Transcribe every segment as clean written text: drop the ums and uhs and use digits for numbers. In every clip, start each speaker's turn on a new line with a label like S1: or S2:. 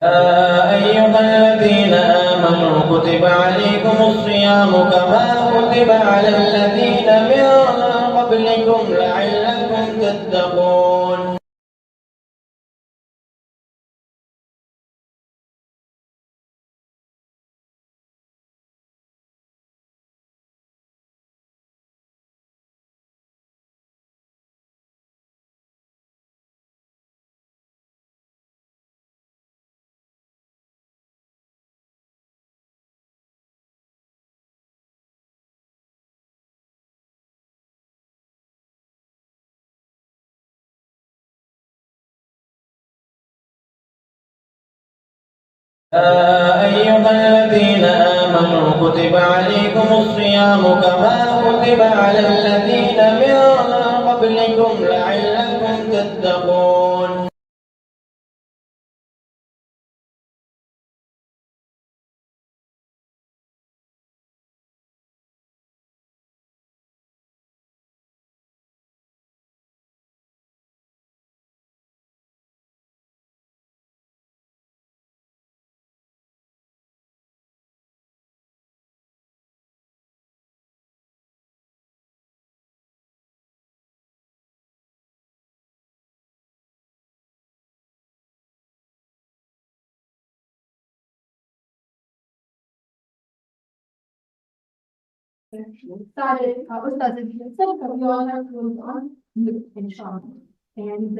S1: أيها الذين آمنوا كتب عليكم الصيام كما كتب على الذين من قبلكم لعلكم تتقون. أيها الذين آمنوا كتب عليكم الصيام كما كتب على الذين من قبلكم لعلكم تتقون.
S2: started أستاذ الفلسفة we all have closed on إن شاء الله and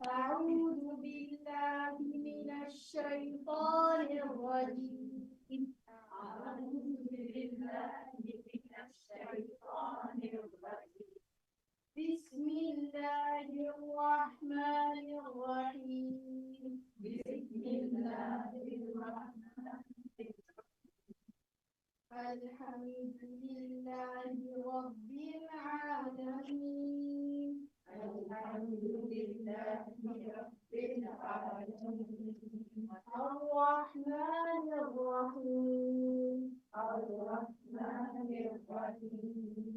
S2: أعوذ بالله من الشيطان الرجيم أعوذ بالله من الشيطان الرجيم بسم الله الرحمن الرحيم بسم الله الرحمن الرحيم الحمد لله رب العالمين الحمد لله رب العالمين الرحمن الرحيم الرحمن الرحيم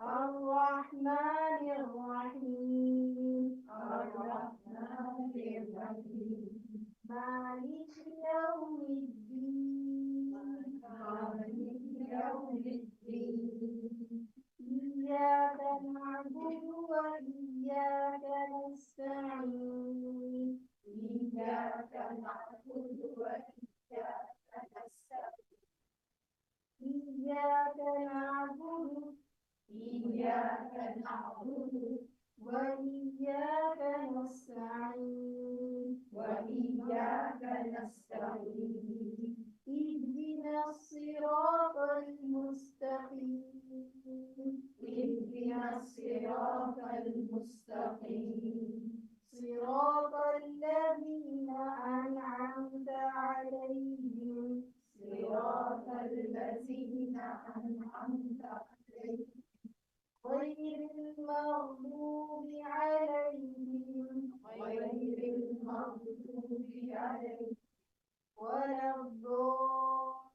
S2: الرحمن الرحيم الرحمن الرحيم مالك يوم الدين مالك يوم الدين إياك نعبد وإياك نستعين إياك نعبد وإياك نستعين إياك نعبد وإياك نستعين اهدنا الصراط المستقيم صراط الذين أنعمت عليهم غير المغضوب عليهم ولا الضالين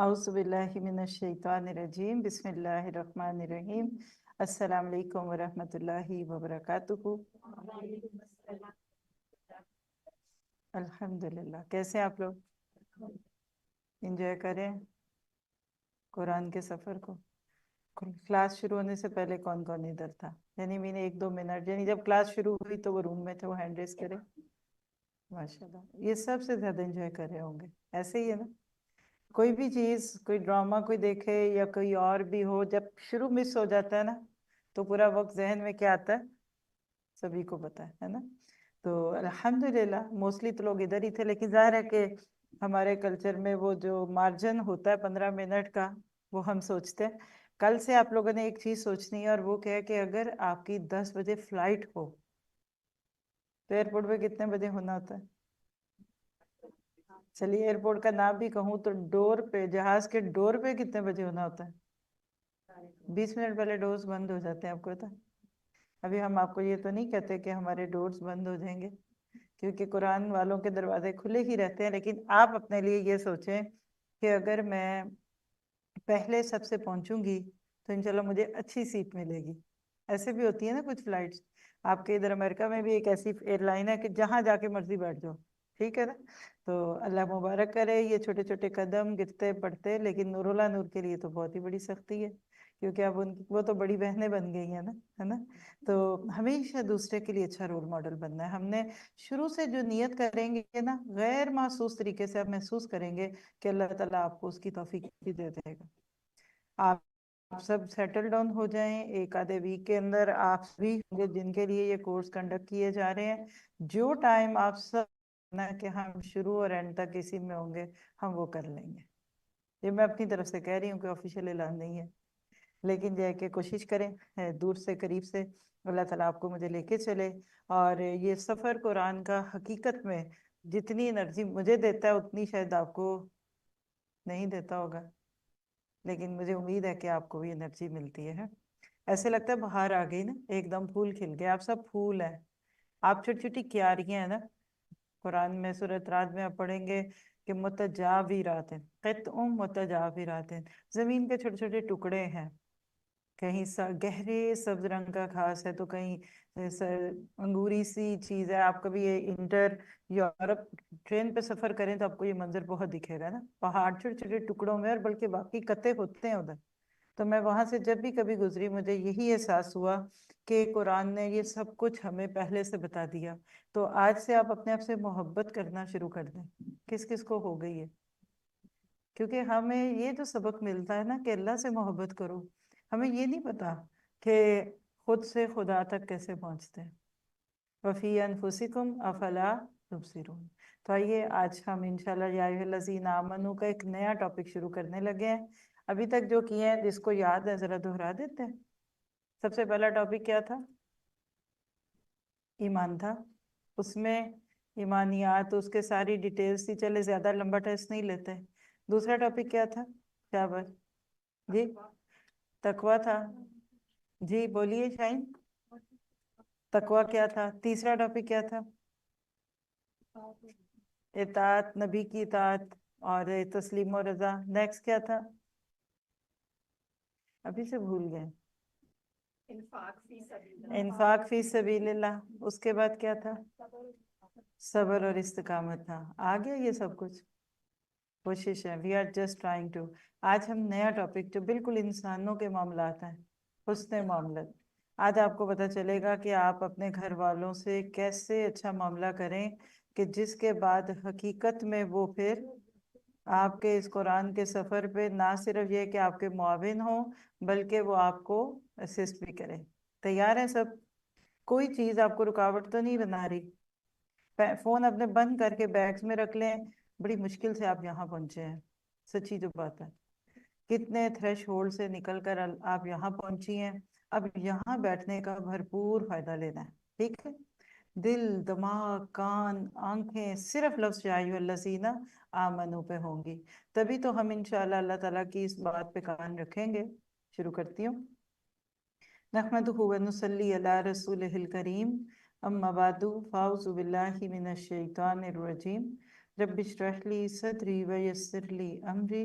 S3: اعوذ باللہ من الشیطان الرجیم بسم اللہ الرحمن الرحیم السلام علیکم ورحمۃ اللہ وبرکاتہ. الحمدللہ. کیسے ہیں آپ لوگ؟ انجوائے کریں قرآن کے سفر کو؟ کلاس شروع ہونے سے پہلے کون کون ادھر تھا؟ یعنی میں نے 1-2 منٹ، یعنی جب کلاس شروع ہوئی تو وہ روم میں تھے، وہ ہینڈ ریز کرے. ماشاءاللہ، یہ سب سے زیادہ انجوائے کر رہے ہوں گے. ایسے ہی ہے نا؟ کوئی بھی چیز، کوئی ڈرامہ کوئی دیکھے یا کوئی اور بھی ہو، جب شروع مس ہو جاتا ہے نا تو پورا وقت ذہن میں کیا آتا ہے؟ سبھی کو پتا ہے نا. تو الحمدللہ موسٹلی تو لوگ ادھر ہی تھے، لیکن ظاہر ہے کہ ہمارے کلچر میں وہ جو مارجن ہوتا ہے 15 منٹ کا، وہ ہم سوچتے ہیں. کل سے آپ لوگوں نے ایک چیز سوچنی ہے، اور وہ کیا ہے کہ اگر آپ کی 10 بجے فلائٹ ہو تو ایئرپورٹ پہ کتنے بجے ہونا ہوتا ہے؟ چلیے ایئرپورٹ کا نام بھی کہوں تو ڈور پہ، جہاز کے ڈور پہ کتنے بجے ہونا ہوتا ہے؟ 20 منٹ پہلے ڈورز بند ہو جاتے ہیں. آپ کو پتا؟ ابھی ہم آپ کو یہ تو نہیں کہتے کہ ہمارے ڈورز بند ہو جائیں گے، کیونکہ قرآن والوں کے دروازے کھلے ہی رہتے ہیں. لیکن آپ اپنے لیے یہ سوچیں کہ اگر میں پہلے سب سے پہنچوں گی تو انشاءاللہ مجھے اچھی سیٹ ملے گی. ایسے بھی ہوتی ہے نا کچھ فلائٹس. آپ کے ادھر امریکہ میں بھی ایک ایسی ایئر لائن ہے کہ جہاں جا کے مرضی بیٹھ جاؤ، ٹھیک ہے نا. تو اللہ مبارک کرے. یہ چھوٹے چھوٹے قدم گرتے پڑتے، لیکن نور اللہ نور کے لیے تو بہت ہی بڑی سختی ہے، کیونکہ اب وہ تو بڑی بہنیں بن گئی ہیں نا، ہے نا. تو ہمیشہ دوسرے کے لیے اچھا رول ماڈل بننا ہے. ہم نے شروع سے جو نیت کریں گے نا، غیر محسوس طریقے سے آپ محسوس کریں گے کہ اللہ تعالیٰ آپ کو اس کی توفیق بھی دے دے گا. آپ سب سیٹل ڈاؤن ہو جائیں. ایک آدھے ویک کے اندر آپ بھی ہوں گے جن کے لیے یہ کورس کنڈکٹ کیے جا رہے ہیں. جو ٹائم آپ سب کہ ہم شروع اور اینڈ تک اسی میں ہوں گے، ہم وہ کر لیں گے. یہ میں اپنی طرف سے کہہ رہی ہوں کہ آفیشیل اعلان نہیں ہے، لیکن جو ہے کہ کوشش کریں دور سے قریب سے اللہ تعالیٰ آپ کو مجھے لے کے چلے. اور یہ سفر قرآن کا حقیقت میں جتنی انرجی مجھے دیتا ہے اتنی شاید آپ کو نہیں دیتا ہوگا، لیکن مجھے امید ہے کہ آپ کو بھی انرجی ملتی ہے. ایسے لگتا ہے باہر آ گئی نا، ایک دم پھول کھل گئے. آپ سب پھول ہیں، آپ چھوٹی چھوٹی کیاریاں ہیں نا. قرآن میں سورۃ رعد میں آپ پڑھیں گے کہ متجاورات، قطع متجاورات، زمین کے چھوٹے چھوٹے ٹکڑے ہیں. کہیں گہرے سبز رنگ کا گھاس ہے تو کہیں انگوری سی چیز ہے. آپ کبھی یورپ ٹرین پہ سفر کریں تو آپ کو یہ منظر بہت دکھے گا نا، پہاڑ چھوٹے چھوٹے ٹکڑوں میں، اور بلکہ باقی قطعے ہوتے ہیں ادھر. تو میں وہاں سے جب بھی کبھی گزری مجھے یہی احساس ہوا کہ قرآن نے یہ سب کچھ ہمیں پہلے سے بتا دیا. تو آج سے آپ اپنے آپ سے محبت کرنا شروع کر دیں. کس کس کو ہو گئی ہے؟ کیونکہ ہمیں یہ جو سبق ملتا ہے نا کہ اللہ سے محبت کرو، ہمیں یہ نہیں پتا کہ خود سے خدا تک کیسے پہنچتے ہیں. وَفِي أَنفُسِكُمْ أَفَلَا تُبْصِرُونَ. تو آئیے آج ہم انشاءاللہ یا ایھا الذین آمنوا کا ایک نیا ٹاپک شروع کرنے لگے ہیں. ابھی تک جو کیے ہیں جس کو یاد ہے ذرا دہرا دیتے ہیں. سب سے پہلا ٹاپک کیا تھا؟ ایمان تھا. اس میں ایمانیات، اس کے ساری ڈیٹیلز تھی. چلے زیادہ لمبا ٹیسٹ نہیں لیتے. دوسرا ٹاپک کیا تھا؟ کیا بات جی؟ تقویٰ تھا. جی بولیے شاہین. تقویٰ کیا تھا؟ تیسرا ٹاپک کیا تھا؟ اطاعت، نبی کی اطاعت اور تسلیم و رضا. نیکسٹ کیا تھا؟ ابھی سے بھول گئے. انفاق فی سبیل اللہ. اس کے بعد کیا تھا؟ صبر اور استقامت تھا. آ گیا یہ سب کچھ؟ کوشش ہے. We are just trying to. آج ہم نیا ٹاپک جو بالکل انسانوں کے معاملات ہیں، حسن معاملات. آج آپ کو پتہ چلے گا کہ آپ اپنے گھر والوں سے کیسے اچھا معاملہ کریں کہ جس کے بعد حقیقت میں وہ پھر آپ کے اس قرآن کے سفر پہ نہ صرف یہ کہ آپ کے معاون ہوں بلکہ وہ آپ کو اسسٹ بھی کریں. تیار ہیں سب؟ کوئی چیز آپ کو رکاوٹ تو نہیں بنا رہی؟ فون اپنے بند کر کے بیگز میں رکھ لیں. بڑی مشکل سے آپ یہاں پہنچے ہیں، سچی جو بات ہے. کتنے تھریش ہولڈ سے نکل کر آپ یہاں پہنچی ہیں. اب یہاں بیٹھنے کا بھرپور فائدہ لینا ہے، ٹھیک ہے. دل، دماغ، کان، آنکھیں صرف لفظ یا ایھا الذین آمنوا پہ ہوں گی. تبھی تو ہم انشاءاللہ اللہ تعالیٰ کی اس بات پہ کان رکھیں گے. شروع کرتی ہوں. نحمدہ ونصلی علی رسولہ الکریم. اما بعد فاعوذ باللہ من الشیطان الرجیم. رب اشرح لی صدری ویسر لی امری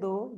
S3: 2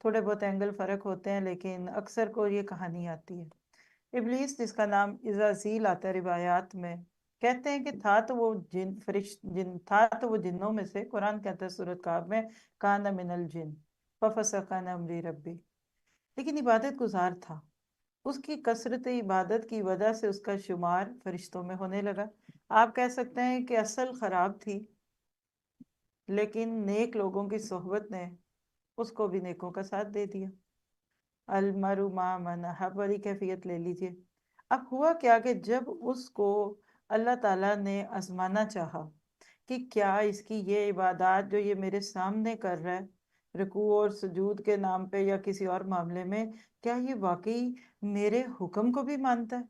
S3: تھوڑے بہت اینگل فرق ہوتے ہیں لیکن اکثر کو یہ کہانی آتی ہے۔ ابلیس جس کا نام عزازیل آتا ہے روایات میں، کہتے ہیں کہ تھا تو وہ جنوں میں سے، قرآن کہتا ہے سورۃ کہف میں کان من الجن ففسق عن امر ربی، لیکن عبادت گزار تھا۔ اس کی کثرت عبادت کی وجہ سے اس کا شمار فرشتوں میں ہونے لگا۔ آپ کہہ سکتے ہیں کہ اصل خراب تھی، لیکن نیک لوگوں کی صحبت نے اس کو بھی نیکوں کا ساتھ دے دیا۔ المرء مع من احب والی کیفیت لے لیجئے۔ اب ہوا کیا کہ جب اس کو اللہ تعالیٰ نے آزمانا چاہا کہ کیا اس کی یہ عبادات جو یہ میرے سامنے کر رہا ہے رکوع اور سجود کے نام پہ یا کسی اور معاملے میں، کیا یہ واقعی میرے حکم کو بھی مانتا ہے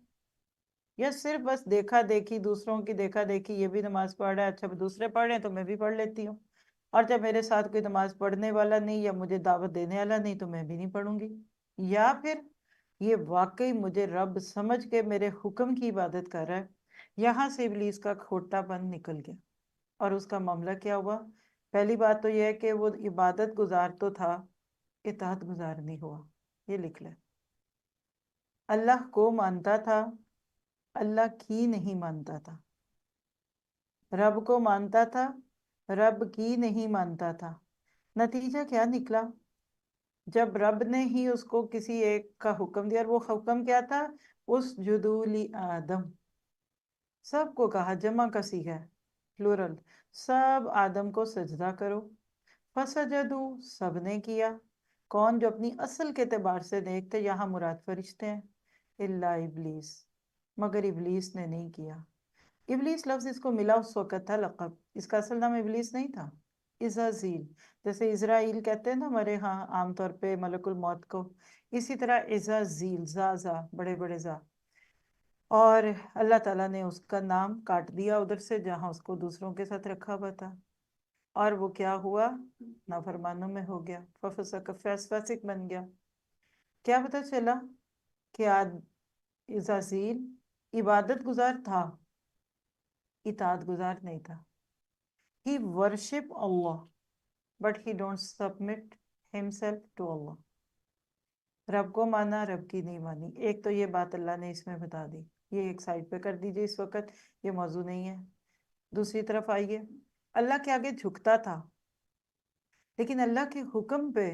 S3: یا صرف بس دیکھا دیکھی، دوسروں کی دیکھا دیکھی، یہ بھی نماز پڑھ رہا ہے، اچھا دوسرے پڑھ رہے ہیں تو میں بھی پڑھ لیتی ہوں، اور جب میرے ساتھ کوئی نماز پڑھنے والا نہیں یا مجھے دعوت دینے والا نہیں تو میں بھی نہیں پڑھوں گی، یا پھر یہ واقعی مجھے رب سمجھ کے میرے حکم کی عبادت کر رہا ہے۔ یہاں سے ابلیس کا کھوٹا پن نکل گیا، اور اس کا معاملہ کیا ہوا؟ پہلی بات تو یہ ہے کہ وہ عبادت گزار تو تھا، اطاعت گزار نہیں ہوا۔ یہ لکھ لیں، اللہ کو مانتا تھا، اللہ کی نہیں مانتا تھا، رب کو مانتا تھا، رب کی نہیں مانتا تھا۔ نتیجہ کیا نکلا؟ جب رب نے ہی اس کو کسی ایک کا حکم دیا، اور وہ حکم کیا تھا؟ اسجدوا لآدم، سب کو کہا، جمع کا صیغہ ہے پلورل، سب آدم کو سجدہ کرو۔ فسجدوا، سب نے کیا۔ کون؟ جو اپنی اصل کے اعتبار سے نیک تھے، یہاں مراد فرشتے ہیں، الا ابلیس، مگر ابلیس نے نہیں کیا۔ ابلیس لفظ اس کو ملا اس وقت تھا لقب، اس کا اصل نام ابلیس نہیں تھا، عزازیل، جیسے اسرائیل کہتے ہیں نا ہمارے ہاں عام طور پہ ملک الموت کو، اسی طرح عزازیل، زا بڑے بڑے زا، اور اللہ تعالیٰ نے اس کا نام کاٹ دیا ادھر سے جہاں اس کو دوسروں کے ساتھ رکھا ہوا تھا، اور وہ کیا ہوا؟ نافرمانوں میں ہو گیا، ففسق، فاسق بن گیا۔ کیا پتہ چلا؟ کہ عزازیل عبادت گزار تھا، اطاعت گزار نہیں تھا۔ He worship Allah, but he don't submit himself to Allah. رب کو مانا، رب کی نہیں مانی۔ ایک تو یہ بات اللہ نے اس میں بتا دی، یہ ایک سائڈ پہ کر دیجئے، اس وقت یہ موضوع نہیں ہے۔ دوسری طرف آئیے، اللہ کے آگے جھکتا تھا، لیکن اللہ کے حکم پہ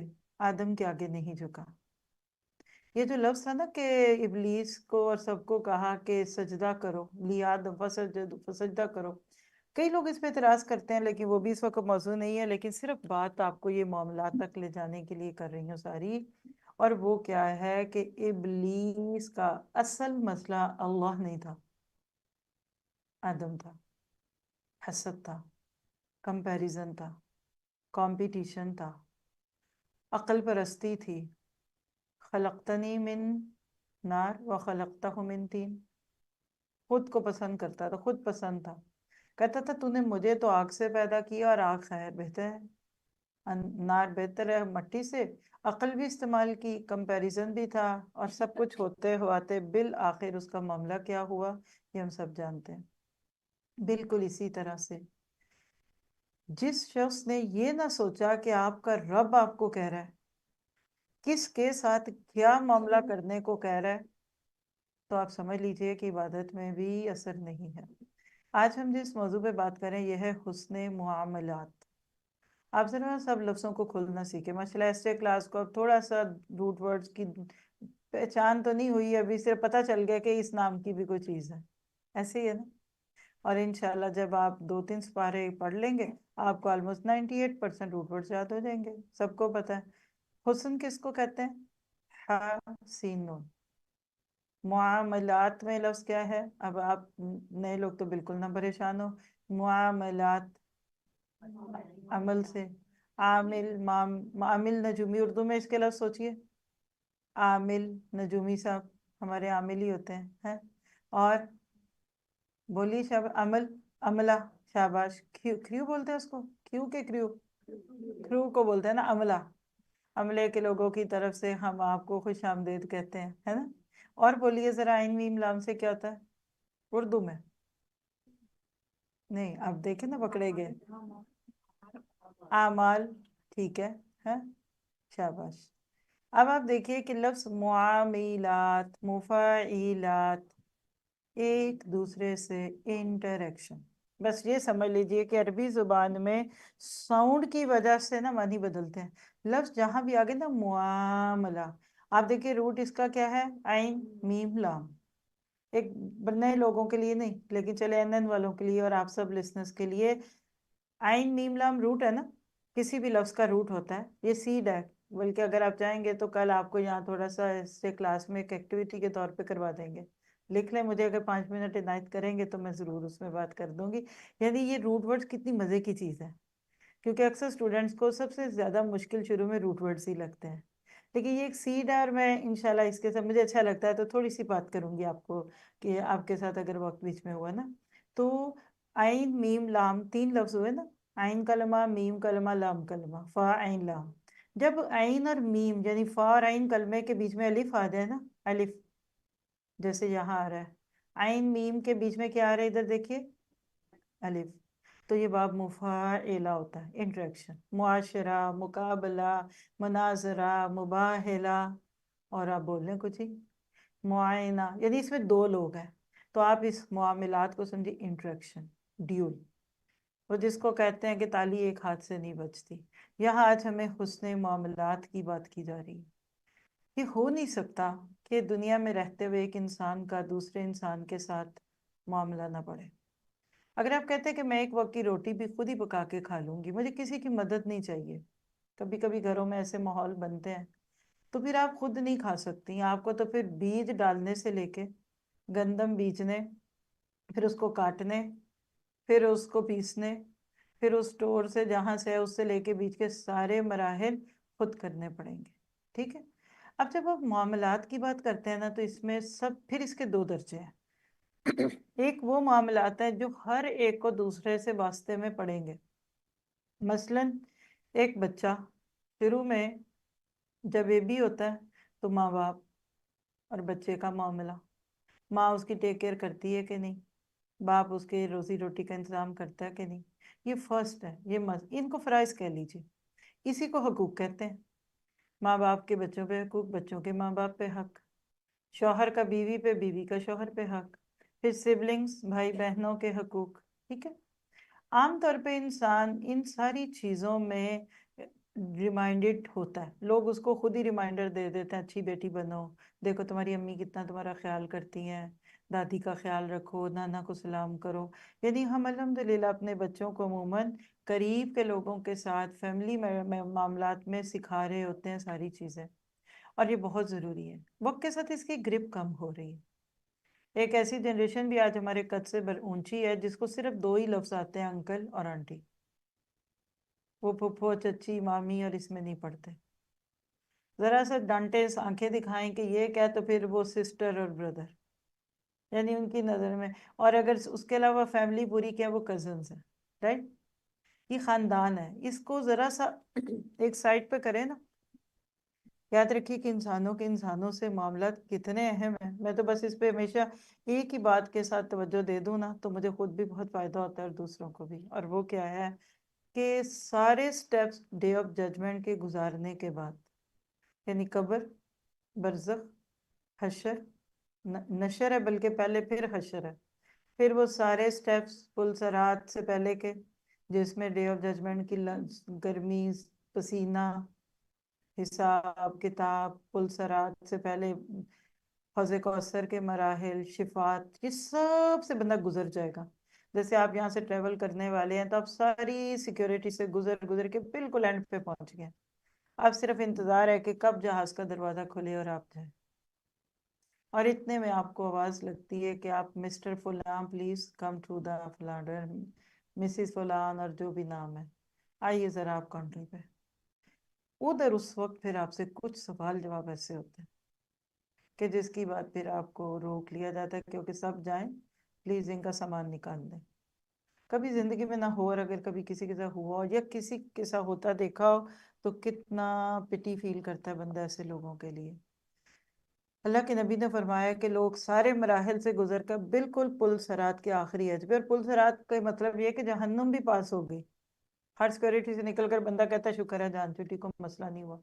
S3: آدم کے آگے نہیں جھکا۔ یہ جو لفظ تھا نا کہ ابلیس کو اور سب کو کہا کہ سجدہ کرو، لیادم فسجدہ کرو، کئی لوگ اس پہ اعتراض کرتے ہیں، لیکن وہ بھی اس وقت موضوع نہیں ہے، لیکن صرف بات آپ کو یہ معاملات تک لے جانے کے لیے کر رہی ہوں ساری، اور وہ کیا ہے کہ ابلیس کا اصل مسئلہ اللہ نہیں تھا، آدم تھا، حسد تھا، کمپیریزن تھا، کمپٹیشن تھا، عقل پرستی تھی، خلقتنی من نار وخلقتہ من طین، خود کو پسند کرتا تھا، خود پسند تھا، کہتا تھا تو نے مجھے تو آگ سے پیدا کیا اور آگ خیر بہتر ہے، نار بہتر ہے مٹی سے، عقل بھی استعمال کی، کمپیریزن بھی تھا، اور سب کچھ ہوتے ہوتے بالآخر اس کا معاملہ کیا ہوا یہ ہم سب جانتے ہیں۔ بالکل اسی طرح سے جس شخص نے یہ نہ سوچا کہ آپ کا رب آپ کو کہہ رہا ہے، کس کے ساتھ کیا معاملہ کرنے کو کہہ رہا ہے، تو آپ سمجھ لیجئے کہ عبادت میں بھی اثر نہیں ہے۔ آج ہم جس موضوع پہ بات کریں یہ ہے حسن معاملات۔ آپ ذرا سب لفظوں کو کھولنا سیکھیں، ماشاءاللہ ایسے کلاس کو اب تھوڑا سا روٹ ورڈز کی پہچان تو نہیں ہوئی، ابھی صرف پتہ چل گیا کہ اس نام کی بھی کوئی چیز ہے، ایسے ہی ہے نا، اور انشاءاللہ جب آپ 2-3 سپارے پڑھ لیں گے آپ کو آلموسٹ 98% روٹ ورڈز یاد ہو جائیں گے، سب کو پتہ ہے۔ حسن کس کو کہتے ہیں؟ حسین۔ معاملات میں لفظ کیا ہے؟ اب آپ نئے لوگ تو بالکل نہ پریشان ہو، معاملات عمل سے، عامل نجومی، اردو میں اس کے لفظ سوچئے، عامل نجومی صاحب ہمارے عامل ہی ہوتے ہیں، اور بولیے عمل، عملہ، شاباش، کریو بولتے ہیں اس کو، کیوں کہ کریو کو بولتے ہیں نا عملہ، عملے کے لوگوں کی طرف سے ہم آپ کو خوش آمدید کہتے ہیں، ہے نا؟ اور بولیے ذرا عین میم لام سے کیا ہوتا ہے اردو میں؟ نہیں، اب دیکھیں نا پکڑے گئے، اعمال، ٹھیک ہے، شاباش، اب آپ دیکھیے کہ لفظ معاملات، مفاعلات، ایک دوسرے سے انٹریکشن، بس یہ سمجھ لیجئے کہ عربی زبان میں ساؤنڈ کی وجہ سے نا معنی بدلتے ہیں. لفظ جہاں بھی آگے نا معاملہ، آپ دیکھیے روٹ اس کا کیا ہے؟ عین میم لام. ایک نئے لوگوں کے لیے نہیں، لیکن چلے این والوں کے لیے اور آپ سب لسنرز کے لیے، عین میم لام روٹ ہے نا، کسی بھی لفظ کا روٹ ہوتا ہے. یہ سیڈ ہے، بلکہ اگر آپ چاہیں گے تو کل آپ کو یہاں تھوڑا سا اس سے کلاس میں ایک ایکٹیویٹی کے طور پہ کروا دیں گے. لکھ لیں، مجھے اگر 5 منٹ عنایت کریں گے تو میں ضرور اس میں بات کر دوں گی. یعنی یہ روٹ ورڈز کتنی مزے کی چیز ہے، کیونکہ اکثر اسٹوڈنٹس کو سب سے زیادہ مشکل شروع میں روٹ ورڈز ہی لگتے ہیں. لیکن یہ ایک سیڈ ہے، اور میں انشاءاللہ اس کے ساتھ مجھے اچھا لگتا ہے تو تھوڑی سی بات کروں گی آپ کو، کہ آپ کے ساتھ اگر وقت بیچ میں ہوا نا. تو عین میم لام 3 لفظ ہوئے نا، عین کلمہ، میم کلمہ، لام کلمہ، فا عین لام. جب عین اور میم یعنی فا اور عین کلمے کے بیچ میں الف آ جائے نا، الف جیسے یہاں آ رہا ہے، عین میم کے بیچ میں کیا آ رہا ہے؟ ادھر دیکھیے الف. تو یہ باب مفاعلہ ہوتا ہے، انٹریکشن، معاشرہ، مقابلہ، مناظرہ، مباہلہ. اور آپ بول لیں کچھ ہی، معائنہ، یعنی اس میں 2 لوگ ہیں تو آپ اس معاملات کو سمجھے انٹریکشن، ڈیول. وہ جس کو کہتے ہیں کہ تالی ایک ہاتھ سے نہیں بجتی. یہاں آج ہمیں حسن معاملات کی بات کی جا رہی ہے. یہ ہو نہیں سکتا کہ دنیا میں رہتے ہوئے ایک انسان کا دوسرے انسان کے ساتھ معاملہ نہ پڑے. اگر آپ کہتے ہیں کہ میں ایک وقت کی روٹی بھی خود ہی پکا کے کھا لوں گی، مجھے کسی کی مدد نہیں چاہیے، کبھی کبھی گھروں میں ایسے ماحول بنتے ہیں، تو پھر آپ خود نہیں کھا سکتی. آپ کو تو پھر بیج ڈالنے سے لے کے گندم بیجنے، پھر اس کو کاٹنے، پھر اس کو پیسنے، پھر اس اسٹور سے جہاں سے ہے اس سے لے کے بیچ کے سارے مراحل خود کرنے پڑیں گے. ٹھیک ہے. اب جب آپ معاملات کی بات کرتے ہیں نا، تو اس میں پھر اس کے 2 درجے ہیں. ایک وہ معاملات ہیں جو ہر ایک کو دوسرے سے واسطے میں پڑیں گے. مثلا ایک بچہ شروع میں جب بیبی ہوتا ہے تو ماں باپ اور بچے کا معاملہ، ماں اس کی ٹیک کیئر کرتی ہے کہ نہیں، باپ اس کے روزی روٹی کا انتظام کرتا ہے کہ نہیں. یہ فرسٹ ہے، یہ ان کو فرائض کہہ لیجیے. اسی کو حقوق کہتے ہیں. ماں باپ کے بچوں پہ حقوق، بچوں کے ماں باپ پہ حق، شوہر کا بیوی پہ، بیوی کا شوہر پہ حق، پھر سبلنگز بھائی بہنوں کے حقوق. ٹھیک ہے. عام طور پہ انسان ان ساری چیزوں میں ریمائنڈڈ ہوتا ہے، لوگ اس کو خود ہی ریمائنڈر دے دیتے ہیں، اچھی بیٹی بنو، دیکھو تمہاری امی کتنا تمہارا خیال کرتی ہیں، دادی کا خیال رکھو، نانا کو سلام کرو. یعنی ہم الحمدللہ اپنے بچوں کو عموماً قریب کے لوگوں کے ساتھ فیملی معاملات میں سکھا رہے ہوتے ہیں ساری چیزیں، اور یہ بہت ضروری ہے. وقت کے ساتھ اس کی گرپ کم ہو رہی ہے. ایک ایسی جنریشن بھی آج ہمارے قد سے اونچی ہے جس کو صرف 2 ہی لفظ آتے ہیں، انکل اور آنٹی. وہ پھپھو، چچی، مامی اور اس میں نہیں پڑھتے. ذرا سا ڈانٹے، آنکھیں دکھائیں کہ یہ کیا، تو پھر وہ سسٹر اور بردر، یعنی ان کی نظر میں. اور اگر اس کے علاوہ فیملی پوری کیا، وہ کزنز ہیں. رائٹ. یہ خاندان ہے، اس کو ذرا سا ایک سائڈ پہ کریں نا. یاد رکھیے کہ انسانوں کے انسانوں سے معاملات کتنے اہم ہیں. میں تو بس اس پہ ہمیشہ ایک ہی بات کے ساتھ توجہ دے دوں نا تو مجھے خود بھی بہت فائدہ ہوتا ہے اور دوسروں کو بھی. اور وہ کیا ہے کہ سارے سٹیپس ڈے آف ججمنٹ کے گزارنے کے بعد، یعنی قبر، برزخ، حشر، نشر ہے، بلکہ پہلے پھر حشر ہے، پھر وہ سارے سٹیپس پل صراط سے پہلے کے، جس میں ڈے آف ججمنٹ کی گرمی، پسینہ، حساب کتاب، پل صراط سے پہلے حوض کوثر کے مراحل، شفاعت، یہ سب سے بندہ گزر جائے گا. جیسے آپ یہاں سے ٹریول کرنے والے ہیں تو آپ ساری سیکیورٹی سے گزر کے بالکل اینڈ پہ پہنچ گئے. اب صرف انتظار ہے کہ کب جہاز کا دروازہ کھلے اور آپ جائیں. اور اتنے میں آپ کو آواز لگتی ہے کہ آپ مسٹر فلان پلیز کم ٹو دا فلان، مسز فلان، اور جو بھی نام ہے، آئیے ذرا آپ کاؤنٹر پہ. ادھر اس وقت پھر آپ سے کچھ سوال جواب ایسے ہوتے ہیں کہ جس کی بات پھر آپ کو روک لیا جاتا ہے، کیونکہ سب جائیں پلیز ان کا سامان نکال دیں. کبھی زندگی میں نہ ہو، اور اگر کبھی کسی کے ساتھ ہوا ہو یا کسی کے ساتھ ہوتا دیکھا ہو تو کتنا پٹی فیل کرتا ہے بندہ ایسے لوگوں کے لیے. اللہ کے نبی نے فرمایا کہ لوگ سارے مراحل سے گزر کر بالکل پل صراط کے آخری ایج پہ، اور پل صراط کا مطلب یہ ہے کہ جہنم بھی پاس ہو گئی، ہر سیکورٹی سے نکل کر بندہ کہتا ہے شکر ہے جان چھٹی، کو مسئلہ نہیں ہوا.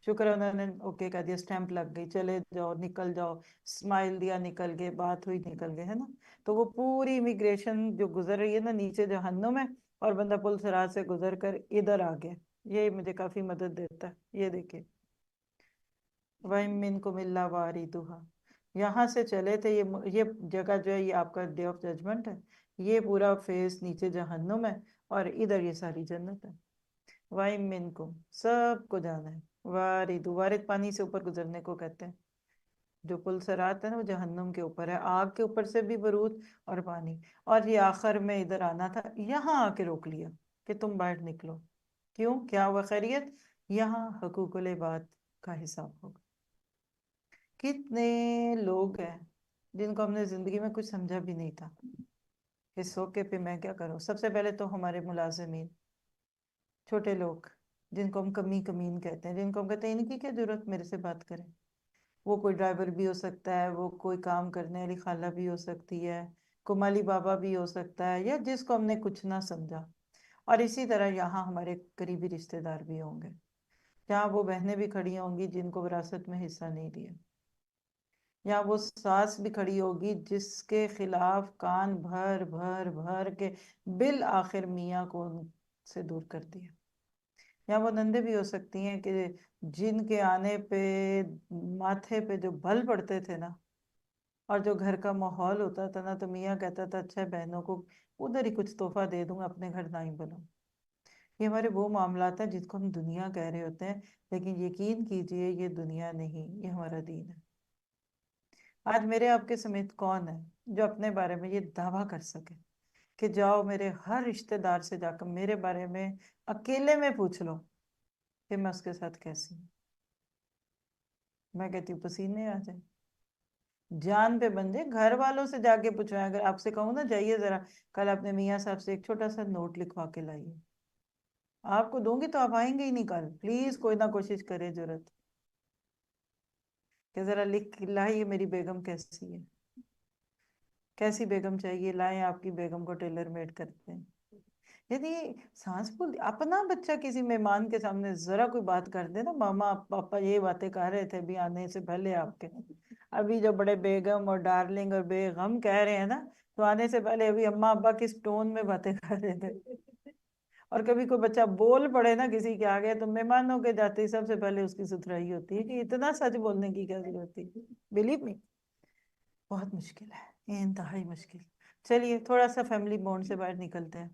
S3: شکر ہے انہوں نے اوکے کہہ دیا، اسٹیمپ لگ گئی، چلے جاؤ نکل جاؤ، اسمائل دیا نکل گئے، بات ہوئی نکل گئے، ہے نا. تو وہ پوری امیگریشن جو گزر رہی ہے نا نیچے جہنم میں، اور بندہ پل صراط سے گزر کر ادھر آ گیا. یہ مجھے کافی مدد دیتا ہے. یہ دیکھیں وَإِن مِّنكُمْ إِلَّا وَارِدُهَا، یہاں سے چلے تھے. یہ جگہ جو ہے یہ آپ کا ڈے آف ججمنٹ ہے. یہ پورا فیس نیچے جہنم ہے اور ادھر یہ ساری جنت ہے. وَإِن مِّنكُمْ، سب کو جانا ہے. وارد پانی سے اوپر گزرنے کو کہتے ہیں. جو پل صراط ہے نا وہ جہنم کے اوپر ہے، آگ کے اوپر سے بھی برود اور پانی. اور یہ آخر میں ادھر آنا تھا، یہاں آ کے روک لیا کہ تم باہر نکلو. کیوں؟ کیا ہوا خیریت؟ یہاں حقوق العباد کا حساب ہوگا. کتنے لوگ ہیں جن کو ہم نے زندگی میں کچھ سمجھا بھی نہیں تھا. اس موقع پہ میں کیا کروں؟ سب سے پہلے تو ہمارے ملازمین، چھوٹے لوگ جن کو ہم کمین کہتے ہیں، جن کو ہم کہتے ہیں ان کی کیا ضرورت میرے سے بات کریں. وہ کوئی ڈرائیور بھی ہو سکتا ہے، وہ کوئی کام کرنے والی خالہ بھی ہو سکتی ہے، کمالی بابا بھی ہو سکتا ہے، یا جس کو ہم نے کچھ نہ سمجھا. اور اسی طرح یہاں ہمارے قریبی رشتہ دار بھی ہوں گے، جہاں وہ بہنیں بھی کھڑی ہوں گی جن کو وراثت میں حصہ نہیں دیا، یا وہ ساس بھی کھڑی ہوگی جس کے خلاف کان بھر بھر بھر کے بالآخر میاں کو ان سے دور کر دیا. یا وہ نندے بھی ہو سکتی ہیں کہ جن کے آنے پہ ماتھے پہ جو بل پڑتے تھے نا، اور جو گھر کا ماحول ہوتا تھا نا، تو میاں کہتا تھا اچھا بہنوں کو ادھر ہی کچھ تحفہ دے دوں، اپنے گھر نہ ہی بنوں. یہ ہمارے وہ معاملات ہیں جس کو ہم دنیا کہہ رہے ہوتے ہیں، لیکن یقین کیجئے یہ دنیا نہیں، یہ ہمارا دین ہے. آج میرے آپ کے سمیت کون ہے جو اپنے بارے میں یہ دعویٰ کر سکے کہ جاؤ میرے ہر رشتہ دار سے جا کر میرے بارے میں اکیلے میں پوچھ لو کہ میں اس کے ساتھ کیسی ہوں؟ میں کہتی ہوں پسینے آ جائیں، جان پہ بن جائے. گھر والوں سے جا کے پوچھویں. اگر آپ سے کہوں نا جائیے ذرا کل اپنے میاں صاحب سے ایک چھوٹا سا نوٹ لکھوا کے لائیے، آپ کو دوں گی تو آپ آئیں گے ہی نہیں کل. پلیز کوئی نہ کوشش کرے ضرورت کہ ذرا لکھ لائیے میری بیگم کیسی ہے، کیسی بیگم چاہیے، لائیں آپ کی بیگم کو ٹیلر میڈ کرتے ہیں. یعنی سانس پھول اپنا بچہ کسی مہمان کے سامنے ذرا کوئی بات کر دے نا، ماما پاپا یہ باتیں کہہ رہے تھے ابھی آنے سے پہلے آپ کے، ابھی جو بڑے بیگم اور ڈارلنگ اور بیغم کہہ رہے ہیں نا، تو آنے سے پہلے ابھی اماں ابا کس ٹون میں باتیں کر رہے تھے. اور کبھی کوئی بچہ بول پڑے نا کسی کے آگے، تو مہمانوں کے جاتے ہی سب سے پہلے اس کی ستھرائی ہوتی ہے کہ اتنا سچ بولنے کی کیا ضرورت تھی. بلیو می، بہت مشکل ہے، انتہائی مشکل. چلیے تھوڑا سا فیملی بونڈ سے باہر نکلتے ہیں.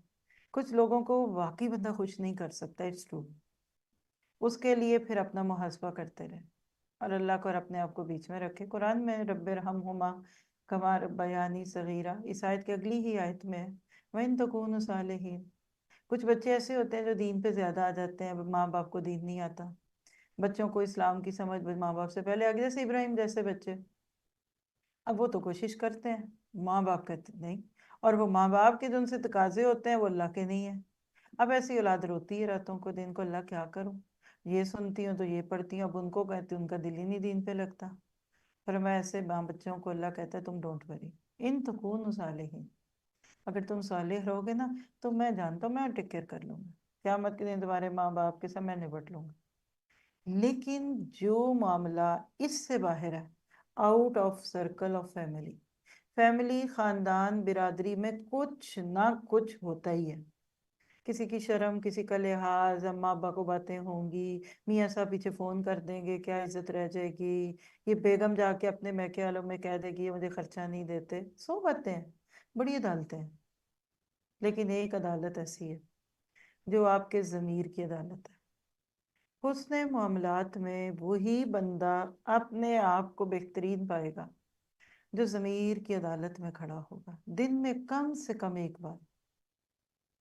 S3: کچھ لوگوں کو واقعی بندہ خوش نہیں کر سکتا، اٹس ٹرو. اس کے لیے پھر اپنا محاسبہ کرتے رہے اور اللہ کو اور اپنے آپ کو بیچ میں رکھے. قرآن میں رب ارحمہما کما ربیانی صغیرہ، اس آیت کی اگلی ہی آیت میں وَإِن تَكُونُوا صَالِحِينَ. کچھ بچے ایسے ہوتے ہیں جو دین پہ زیادہ آ جاتے ہیں، ماں باپ کو دین نہیں آتا. بچوں کو اسلام کی سمجھ ماں باپ سے پہلے آگے، جیسے ابراہیم جیسے بچے. اب وہ تو کوشش کرتے ہیں، ماں باپ کہتے نہیں، اور وہ ماں باپ کے جو ان سے تقاضے ہوتے ہیں وہ اللہ کے نہیں ہیں. اب ایسی اولاد روتی ہے راتوں کو دن کو، اللہ کیا کروں، یہ سنتی ہوں تو یہ پڑھتی ہوں، اب ان کو کہتی ہوں ان کا دل ہی نہیں دین پہ لگتا. پر میں ایسے ماں بچوں کو اللہ کہتا ہے تم ڈونٹ وری ان تکونوا صالحین، اگر تم صالح رہو گے نا تو میں جانتا ہوں میں ٹیک کیئر کر لوں گا، قیامت کے دن تمہارے ماں باپ کے ساتھ میں نپٹ لوں گا. لیکن جو معاملہ اس سے باہر ہے، out of circle of family, family خاندان برادری میں کچھ نہ کچھ ہوتا ہی ہے. کسی کی شرم، کسی کا لحاظ، اماں ابا کو باتیں ہوں گی، میاں صاحب پیچھے فون کر دیں گے کیا عزت رہ جائے گی، یہ بیگم جا کے اپنے میکے والوں میں کہہ دے گی یہ مجھے خرچہ نہیں دیتے. سو باتیں ہیں، بڑی عدالتیں ہیں. لیکن ایک عدالت ایسی ہے جو آپ کے ضمیر کی عدالت ہے. حسن معاملات میں وہی بندہ اپنے آپ کو بہترین پائے گا جو ضمیر کی عدالت میں کھڑا ہوگا. دن میں کم سے کم ایک بار،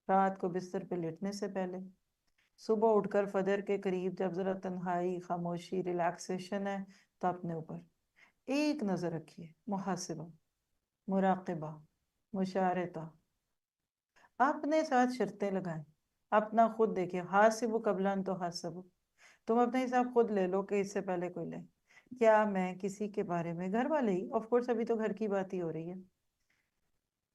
S3: رات کو بستر پہ لیٹنے سے پہلے، صبح اٹھ کر فجر کے قریب جب ذرا تنہائی، خاموشی، ریلیکسیشن ہے، تو اپنے اوپر ایک نظر رکھیے. محاسبہ، مراقبہ، مشارطہ، اپنے ساتھ شرطیں لگائیں. اپنا خود دیکھیں، حاسبوا قبل ان تحاسبوا. تم اپنے حساب خود لے لو کہ اس سے پہلے کوئی لے. کیا میں کسی کے بارے میں، گھر والے ہی آف کورس، ابھی تو گھر کی بات ہی ہو رہی ہے،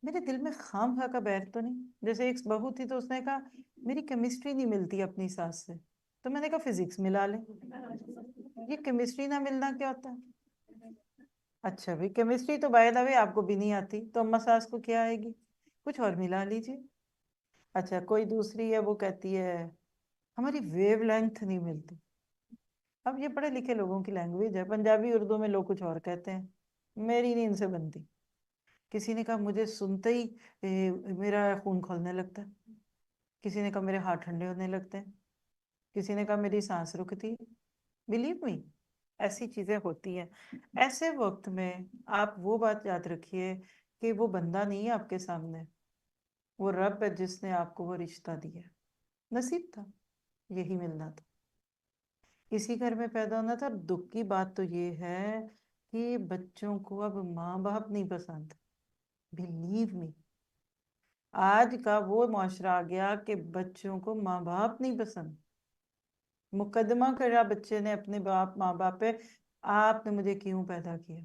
S3: میرے دل میں خام خواہ کا بیر تو نہیں؟ جیسے ایک بہو تھی تو اس نے کہا میری کیمسٹری نہیں ملتی اپنی ساس سے. تو میں نے کہا فزکس ملا لیں. یہ کیمسٹری نہ ملنا کیا ہوتا ہے؟ اچھا بھائی کیمسٹری تو بائی دا وے آپ کو بھی نہیں آتی تو اما ساس کو کیا آئے گی؟ کچھ اور ملا لیجیے. اچھا کوئی دوسری ہے وہ کہتی ہے ہماری ویو لینتھ نہیں ملتی. اب یہ پڑھے لکھے لوگوں کی لینگویج ہے. پنجابی اردو میں لوگ کچھ اور کہتے ہیں, میری نہیں ان سے بنتی. کسی نے کہا مجھے سنتے ہی میرا خون کھولنے لگتا ہے. کسی نے کہا میرے ہاتھ ٹھنڈے ہونے لگتے ہیں. کسی نے کہا میری سانس رکتی. بلیو می ایسی چیزیں ہوتی ہیں. ایسے وقت میں آپ وہ بات یاد رکھیے کہ وہ بندہ نہیں ہے آپ کے سامنے, وہ رب ہے جس نے آپ کو وہ رشتہ دیا. نصیب تھا, یہی ملنا تھا, اسی گھر میں پیدا ہونا تھا. دکھ کی بات تو یہ ہے کہ بچوں کو اب ماں باپ نہیں پسند. بلیو می آج کا وہ معاشرہ آ گیا کہ بچوں کو ماں باپ نہیں پسند. مقدمہ کرا بچے نے اپنے ماں باپ پہ, آپ نے مجھے کیوں پیدا کیا.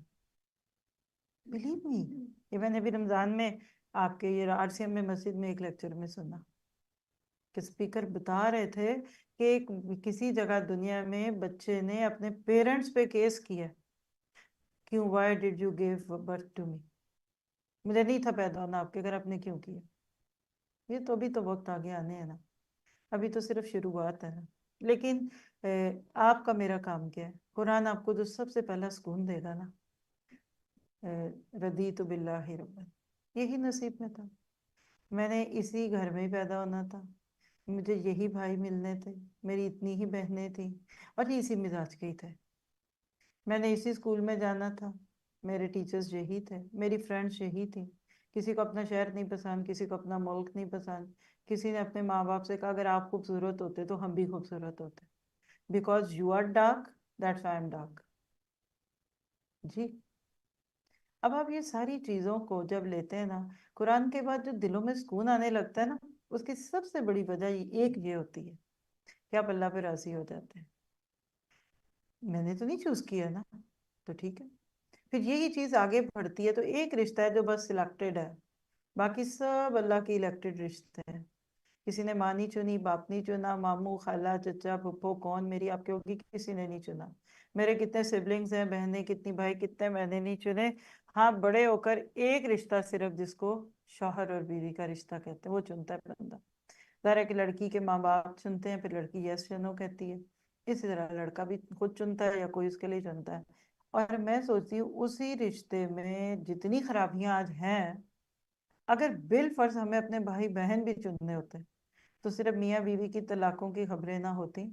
S3: بلیو می یہ میں نے ابھی رمضان میں آپ کے یہ آر سی ایم میں مسجد میں ایک لیکچر میں سنا کہ اسپیکر بتا رہے تھے کہ کسی جگہ دنیا میں بچے نے اپنے پیرنٹس پہ کیس کیا. کیوں, why did you give birth to me, مجھے نہیں تھا پیدا ہونا آپ کے گھر, آپ نے کیوں کیا. یہ تو ابھی تو وقت آگے آنے ہے نا, ابھی تو صرف شروعات ہے نا. لیکن آپ کا میرا کام کیا ہے؟ قرآن آپ کو جو سب سے پہلا سکون دے گا نا, رضیت باللہ ربا, یہی نصیب میں تھا. میں نے اسی گھر میں ہی پیدا ہونا تھا, مجھے یہی بھائی ملنے تھے, میری اتنی ہی بہنیں تھیں اور یہ اسی مزاج کے ہی تھے. میں نے اسی اسکول میں جانا تھا, میرے ٹیچرز یہی تھے, میری فرینڈس یہی تھیں. کسی کو اپنا شہر نہیں پسند, کسی کو اپنا ملک نہیں پسند. کسی نے اپنے ماں باپ سے کہا اگر آپ خوبصورت ہوتے تو ہم بھی خوبصورت ہوتے, because you are dark that's why I am dark. جی اب آپ یہ ساری چیزوں کو جب لیتے ہیں نا, قرآن کے بعد جو دلوں میں سکون آنے لگتا ہے نا, اس کی سب سے بڑی وجہ ایک یہ ہوتی ہے کہ آپ اللہ پہ راضی ہو جاتے ہیں. میں نے تو نہیں چوز کیا نا, تو ٹھیک ہے. پھر یہی چیز آگے بڑھتی ہے تو ایک رشتہ ہے جو بس سلیکٹڈ ہے, باقی سب اللہ کی الیکٹڈ رشتے ہیں. کسی نے ماں نہیں چنی, باپ نہیں چنا, ماموں خالہ چچا پھپھو کون میری آپ کے ہوگی, کسی نے نہیں چنا. میرے کتنے سبلنگز ہیں, بہنیں کتنی, بھائی کتنے, میں نے نہیں چنے. ہاں بڑے ہو کر ایک رشتہ صرف جس کو شوہر اور بیوی کا رشتہ کہتے ہیں وہ چنتا ہے بندہ. ظاہر ہے کہ لڑکی کے ماں باپ چنتے ہیں, پھر لڑکی یس یا نو کہتی ہے. اسی طرح لڑکا بھی خود چنتا ہے یا کوئی اس کے لیے چنتا ہے. اور میں سوچتی ہوں اسی رشتے میں جتنی خرابیاں آج ہیں, اگر بالفرض ہمیں اپنے بھائی بہن بھی چننے ہوتے تو صرف میاں بیوی کی طلاقوں کی خبریں نہ ہوتی,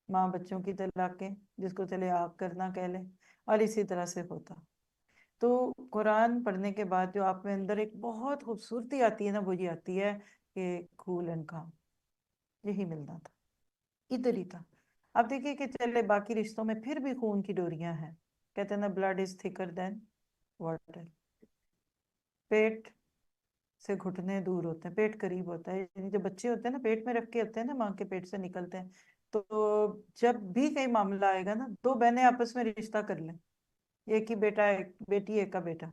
S3: ماں بچوں کی طلاقیں جس کو چلے آپ کرنا کہہ لیں, اور اسی طرح سے ہوتا. تو قرآن پڑھنے کے بعد جو آپ میں اندر ایک بہت خوبصورتی آتی ہے نا, وہ یہ آتی ہے کہ کول اینڈ کام, یہی ملنا تھا, ادھر ہی تھا. اب دیکھیے کہ چلے باقی رشتوں میں پھر بھی خون کی ڈوریاں ہیں, کہتے ہیں نا بلڈ از تھکر دین واٹر. پیٹ سے گھٹنے دور ہوتے ہیں, پیٹ قریب ہوتا ہے. یعنی جو بچے ہوتے ہیں نا پیٹ میں رکھ کے ہوتے ہیں نا, ماں کے پیٹ سے نکلتے ہیں, تو جب بھی کئی معاملہ آئے گا نا, دو بہنیں آپس میں رشتہ کر لیں, ایک ہی بیٹا ایک بیٹی, ایک کا بیٹا,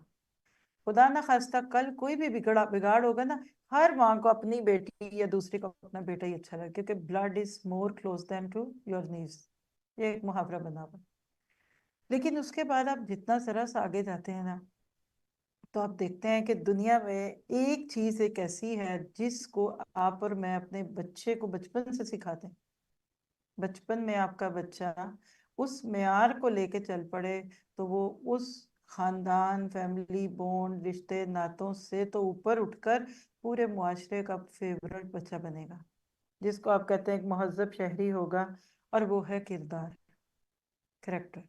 S3: خدا نہ خواستہ کل کوئی بھی بگاڑ ہوگا نا, ہر ماں کو اپنی بیٹی یا دوسری کو اپنا بیٹا ہی اچھا لگے, کیونکہ blood is more close than to your knees, یہ ایک محاورہ بنا ہوا. لیکن اس کے بعد آپ جتنا ذرا سا آگے جاتے ہیں نا, تو آپ دیکھتے ہیں کہ دنیا میں ایک چیز ایک ایسی ہے جس کو آپ اور میں اپنے بچے کو بچپن سے سکھاتے ہیں. بچپن میں آپ کا بچہ اس معیار کو لے کے چل پڑے تو وہ اس خاندان, فیملی بونڈ, رشتے ناتوں سے تو اوپر اٹھ کر پورے معاشرے کا فیورٹ بچہ بنے گا, جس کو آپ کہتے ہیں ایک مہذب شہری ہوگا, اور وہ ہے کردار, کریکٹر.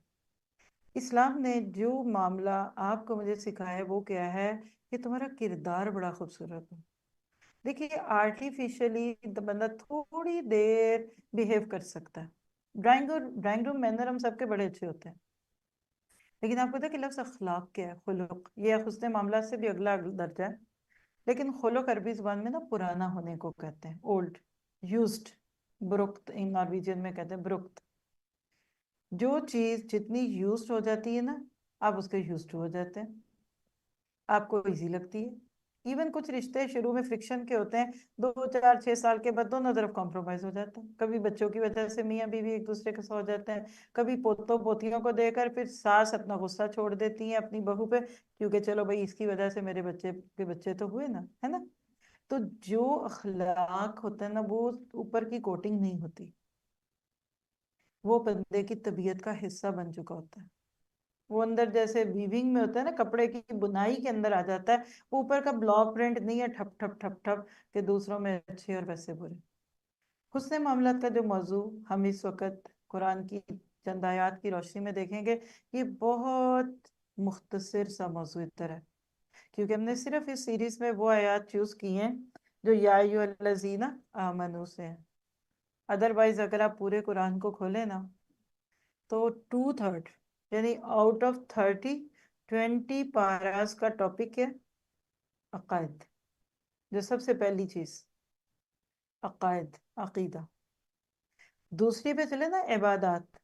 S3: اسلام نے جو معاملہ آپ کو مجھے سکھایا ہے وہ کیا ہے کہ تمہارا کردار بڑا خوبصورت ہو. دیکھیے آرٹیفیشلی بندہ تھوڑی دیر بیہیو کر سکتا ہے, ڈرائنگ روم مینر ہم سب کے بڑے اچھے ہوتے ہیں, لیکن آپ کو پتا ہے کہ لفظ اخلاق کیا ہے, خلق, یہ حسن معاملات سے بھی اگلا درجہ ہے. لیکن خلق عربی زبان میں نا پرانا ہونے کو کہتے ہیں, اولڈ, یوزڈ, بروکت ان نارویجین میں کہتے ہیں بروکت. جو چیز جتنی یوزڈ ہو جاتی ہے نا, آپ اس کے یوزڈ ہو جاتے ہیں, آپ کو ایزی لگتی ہے. ایون کچھ رشتے شروع میں فرکشن کے ہوتے ہیں، 2 4 6 سال کے بعد دونوں طرف کمپرومائز ہو جاتے ہیں. کبھی بچوں کی وجہ سے میاں بیوی ایک دوسرے کے ساتھ ہو جاتے ہیں، کبھی پوتوں پوتیوں کو دے کر پھر ساس اپنا غصہ چھوڑ دیتی ہیں اپنی بہو پہ، کیونکہ چلو بھائی اس کی وجہ سے میرے بچے کے بچے تو ہوئے نا، ہے نا. تو جو اخلاق ہوتا ہے نا وہ اوپر کی کوٹنگ نہیں ہوتی، وہ بندے کی طبیعت کا حصہ بن چکا ہوتا ہے. وہ اندر جیسے ویونگ میں ہوتا ہے نا، کپڑے کی بنائی کے اندر آ جاتا ہے، وہ اوپر کا بلاک پرنٹ نہیں ہے ٹھپ ٹھپ ٹھپ ٹھپ کہ دوسروں میں اچھے اور ویسے برے. حسن معاملات کا جو موضوع ہم اس وقت قرآن کی چند آیات کی روشنی میں دیکھیں گے، یہ بہت مختصر سا موضوع اتر ہے، کیونکہ ہم نے صرف اس سیریز میں وہ آیات چوز کی ہیں جو یا ایھا الذین آمنو سے ہیں. ادروائز اگر آپ پورے قرآن کو کھولیں نا تو 2/3 یعنی آؤٹ آف 20 پاراز کا ٹاپک ہے عقائد. جو سب سے پہلی چیز عقائد، عقیدہ. دوسری پہ چلے نا عبادات.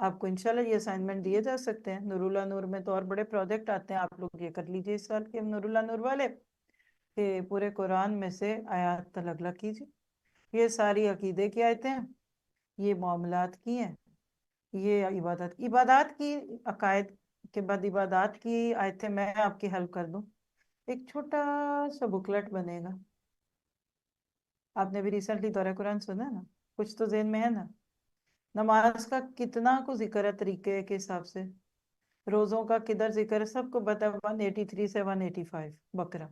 S3: آپ کو انشاءاللہ یہ اسائنمنٹ دیے جا سکتے ہیں، نور اللہ نور میں تو اور بڑے پروجیکٹ آتے ہیں، آپ لوگ یہ کر لیجئے اس سال کے نور اللہ نور والے کہ پورے قرآن میں سے آیات تلقی کیجئے. یہ ساری عقیدے کی آیتیں ہیں، یہ معاملات کی ہیں، یہ عبادات کی عقائد کے بعد عبادات کی آیتیں میں آپ کی ہیلپ کر دوں. ایک چھوٹا سا بکلٹ بنے گا. آپ نے بھی ریسنٹلی دورہ قرآن سنا نا، کچھ تو ذہن میں ہے نا. نماز کا کتنا کو ذکر ہے طریقے کے حساب سے، روزوں کا کدھر ذکر ہے، سب کو پتا ہے. 183 سے 185 بقرہ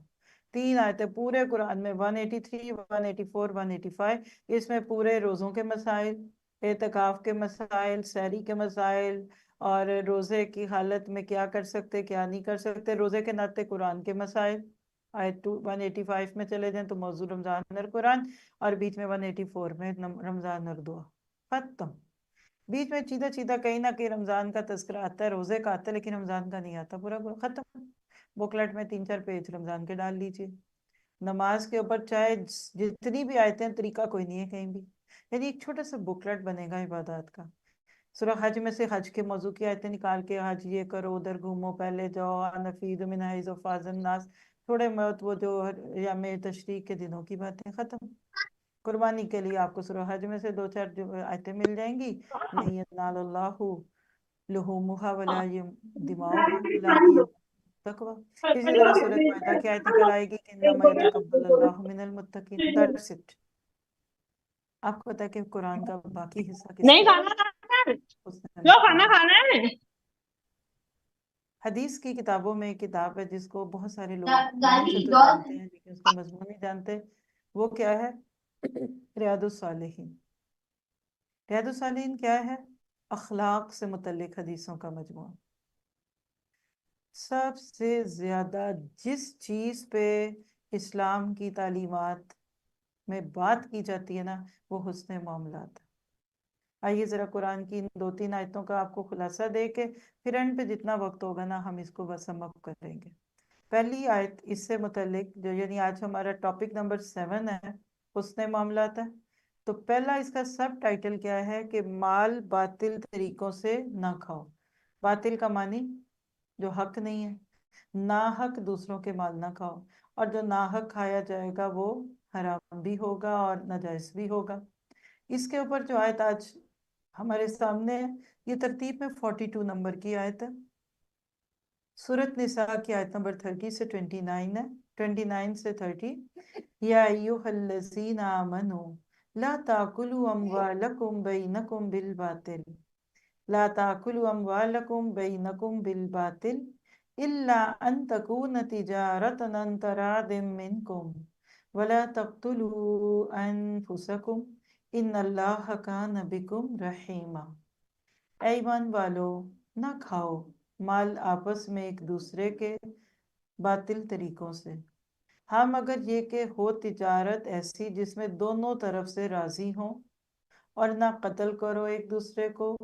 S3: 3 آیتیں پورے قرآن میں، 183 184 185. اس میں پورے روزوں کے مسائل، اعتکاف کے مسائل، سحری کے مسائل، اور روزے کی حالت میں کیا کر سکتے کیا نہیں کر سکتے، روزے کے ناطے قرآن کے مسائل. آیت 185 میں چلے جائیں تو موضوع رمضان اور قرآن، اور بیچ میں 184 میں رمضان اور دعا. ختم. بیچ میں چیدہ چیدہ کہیں نہ کہیں رمضان کا تذکرہ آتا ہے، روزے کا آتا ہے، لیکن رمضان کا نہیں آتا. پورا ختم. بکلٹ میں 3 4 پیج رمضان کے ڈال لیجئے. نماز کے اوپر چاہے جتنی بھی آیتیں ہیں، طریقہ کوئی نہیں ہے کہیں بھی، یعنی ایک چھوٹا سا بکلٹ بنے گا عبادات کا. سورہ حج میں سے حج کے موضوع کی آیتیں نکال کے، حج یہ کرو، ادھر گھومو، پہلے جاؤ، نفید من حیث افاض الناس، تھوڑے بہت وہ جو ایام تشریق کے دنوں کی باتیں. ختم. قربانی کے لیے آپ کو سورہ حج میں سے 2 4 آیتیں مل جائیں گی. لَن يَنَالَ اللَّهُ لُحُومُهَا وَلَا دِمَاؤُهَا وَلَٰكِنْ تقویٰ. اسی طرح سورۃ مائدہ کی آیت نکل آئے گی کہ انما یتقبل اللہ من المتقین. That's it. آپ کو پتا ہے کہ قرآن کا باقی حصہ کس
S4: نہیں
S3: کا
S4: کھانا کھانا ہے، جو
S3: ہے؟
S4: کھانا کھانا ہے.
S3: حدیث کی کتابوں میں ایک کتاب ہے جس کو بہت سارے لوگ نام سے تو جانتے ہیں لیکن اس کا مضمون نہیں جانتے. وہ کیا ہے؟ ریاض الصالحین. ریاض الصالحین کیا ہے؟ اخلاق سے متعلق حدیثوں کا مجموعہ. سب سے زیادہ جس چیز پہ اسلام کی تعلیمات میں بات کی جاتی ہے نا، وہ حسن معاملات. آئیے ذرا قرآن کی 2 3 آیتوں کا آپ کو خلاصہ دے کے پھر اینڈ پہ جتنا وقت ہوگا نا ہم اس کو بس سم اپ کریں گے. پہلی آیت اس سے متعلق جو یعنی آج ہمارا ٹاپک نمبر 7 ہے، حسن معاملات ہے. تو پہلا اس کا سب ٹائٹل کیا ہے کہ مال باطل طریقوں سے نہ کھاؤ. باطل کا معنی جو حق نہیں ہے، ناحق دوسروں کے مال نہ کھاؤ، اور جو ناحق کھایا جائے گا وہ حرام بھی ہوگا اور ناجائز بھی ہوگا. اس کے اوپر جو آیت آج ہمارے سامنے ہے، یہ ترتیب میں 42 نمبر کی آیت ہے. سورۃ نساء کی آیت نمبر 30 سے 29 ہے. 29 سے 30. یا ایھا الذین آمنوا لا تاکلوا اموالکم بینکم بالباطل لا تاکلوا اموالکم بینکم بالباطل الا ان تکون تجارۃ عن تراض منکم ولا تقتلوا انفسکم ان اللہ کان بکم رحیما. اے ایمان والو، نہ کھاؤ مال آپس میں ایک دوسرے کے باطل طریقوں سے، ہاں مگر یہ کہ ہو تجارت ایسی جس میں دونوں طرف سے راضی ہوں، اور نہ قتل کرو ایک دوسرے کو،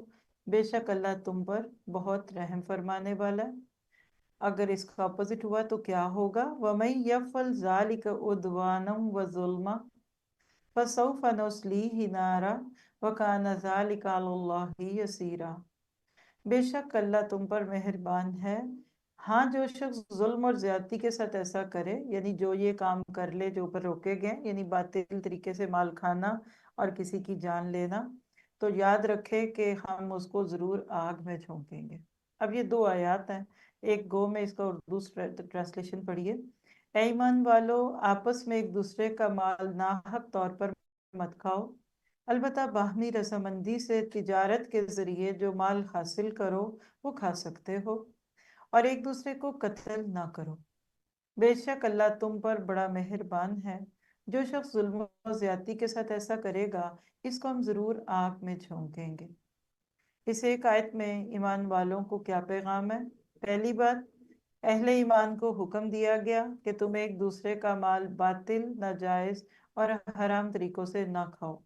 S3: بے شک اللہ تم پر بہت رحم فرمانے والا. اگر اس کا اپوزٹ ہوا تو کیا ہوگا؟ وَمَن يَفْعَلْ ذَلِكَ عُدْوَانًا وَظُلْمًا فَسَوْفَ نُصْلِيهِ نَارًا وَكَانَ ذَلِكَ عَلَى اللَّهِ يَسِيرًا. بے شک اللہ تم پر مہربان ہے، ہاں جو شخص ظلم اور زیادتی کے ساتھ ایسا کرے، یعنی جو یہ کام کر لے جو اوپر روکے گئے، یعنی باطل طریقے سے مال کھانا اور کسی کی جان لینا، تو یاد رکھے کہ ہم اس کو ضرور آگ میں جھونکیں گے۔ اب یہ دو آیات ہیں، ایک گو میں اس کا اردو ٹرانسلیشن پڑھیے۔ اے ایمان والو، آپس میں ایک دوسرے کا مال ناحق طور پر مت کھاؤ، البتہ باہمی رضامندی سے تجارت کے ذریعے جو مال حاصل کرو وہ کھا سکتے ہو، اور ایک دوسرے کو قتل نہ کرو، بے شک اللہ تم پر بڑا مہربان ہے۔ جو شخص ظلم و زیادتی کے ساتھ ایسا کرے گا اس کو ہم ضرور آگ میں جھونکیں گے۔ اس ایک آیت میں ایمان والوں کو کیا پیغام ہے؟ پہلی بات، اہل ایمان کو حکم دیا گیا کہ تم ایک دوسرے کا مال باطل، ناجائز اور حرام طریقوں سے نہ کھاؤ،